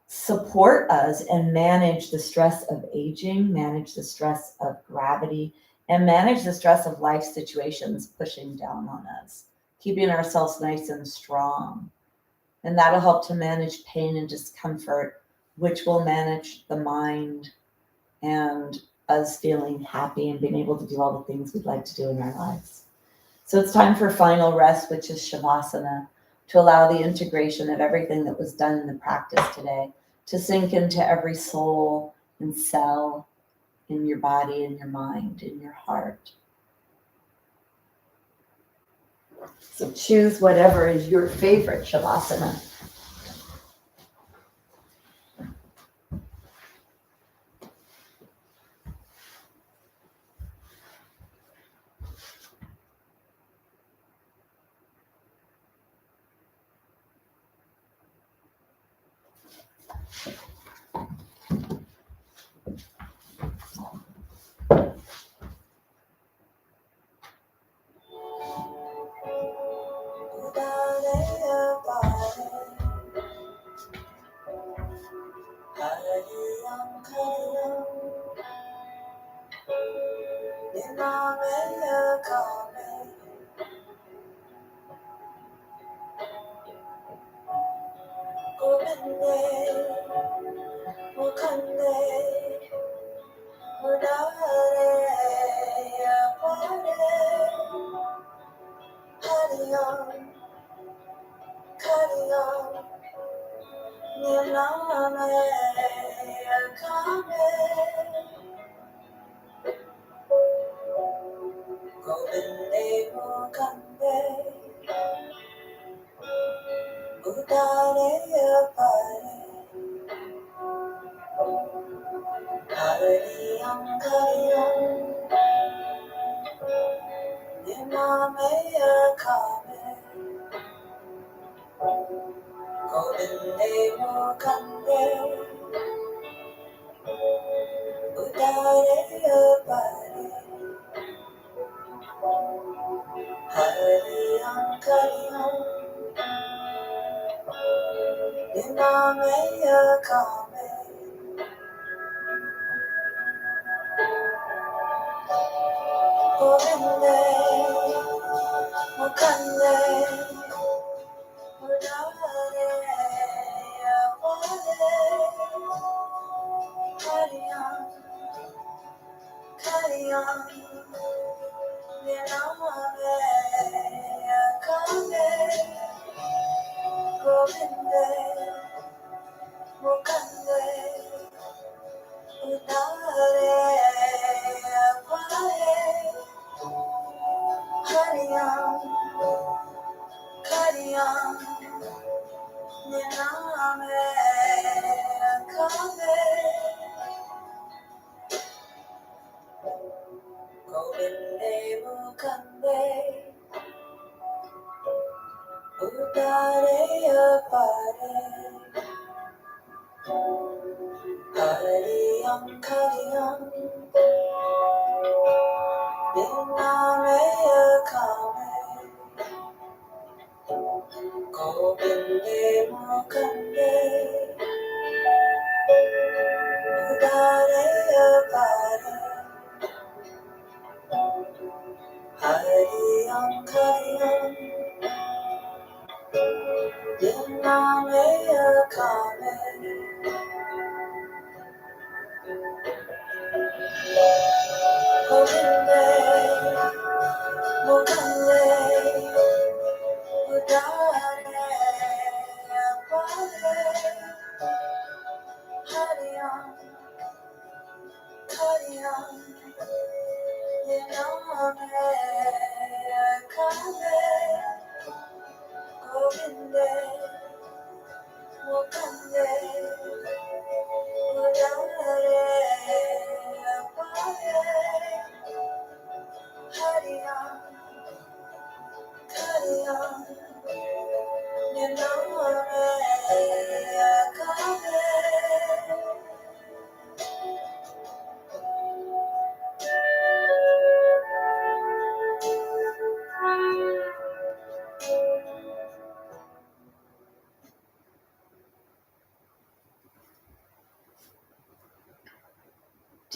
support us and manage the stress of aging, manage the stress of gravity, and manage the stress of life situations pushing down on us, keeping ourselves nice and strong. And that'll help to manage pain and discomfort, which will manage the mind and us feeling happy and being able to do all the things we'd like to do in our lives. So it's time for final rest, which is Shavasana, to allow the integration of everything that was done in the practice today to sink into every soul and cell in your body, in your mind, in your heart. So choose whatever is your favorite Shavasana.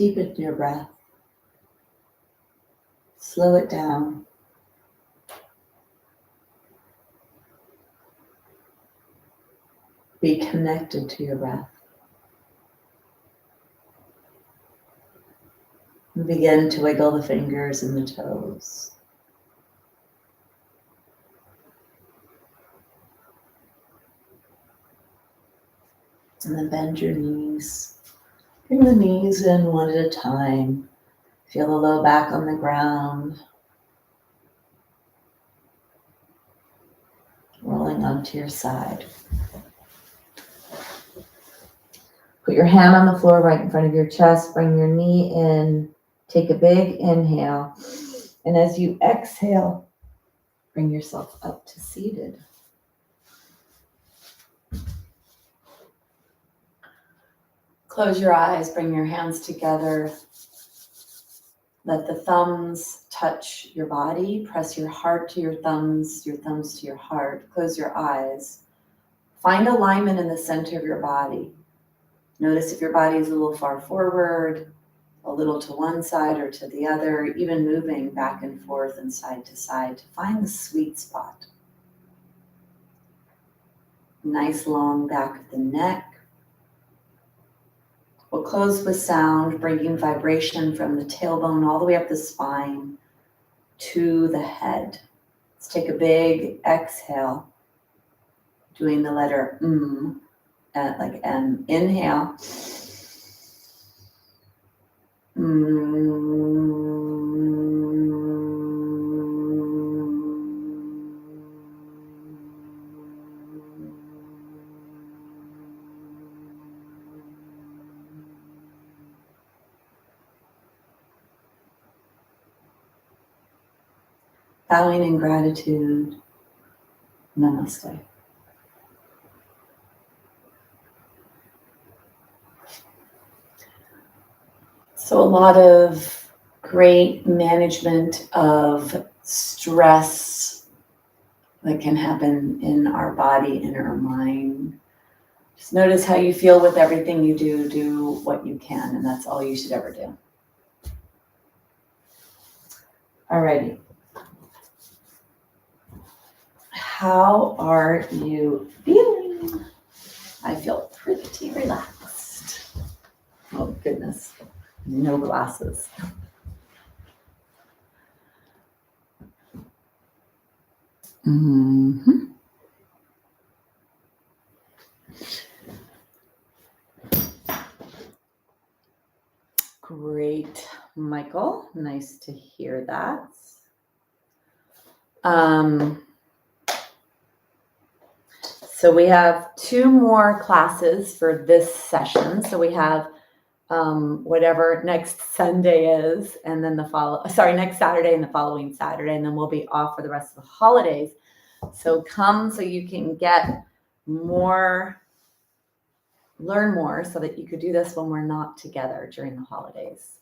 Deepen your breath. Slow it down. Be connected to your breath. And begin to wiggle the fingers and the toes. And then bend your knees. Bring the knees in one at a time. Feel the low back on the ground. Rolling onto your side. Put your hand on the floor right in front of your chest. Bring your knee in. Take a big inhale. And as you exhale, bring yourself up to seated. Close your eyes, bring your hands together. Let the thumbs touch your body. Press your heart to your thumbs to your heart. Close your eyes. Find alignment in the center of your body. Notice if your body is a little far forward, a little to one side or to the other, even moving back and forth and side to side to find the sweet spot. Nice long back of the neck. We'll close with sound, bringing vibration from the tailbone all the way up the spine to the head. Let's take a big exhale, doing the letter like M. Inhale. Bowing in gratitude. Namaste. So a lot of great management of stress that can happen in our body, in our mind. Just notice how you feel with everything you do. Do what you can, and that's all you should ever do. Alrighty. How are you feeling? I feel pretty relaxed. Oh, goodness. No glasses. Mm-hmm. Great, Michael. Nice to hear that. So we have 2 more classes for this session. So we have whatever next Sunday is, and then next Saturday and the following Saturday, and then we'll be off for the rest of the holidays. So come so you can get more, learn more, so that you could do this when we're not together during the holidays.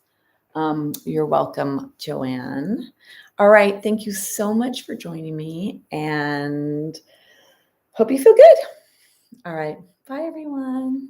You're welcome, Joanne. All right, thank you so much for joining me, and hope you feel good. All right, bye everyone.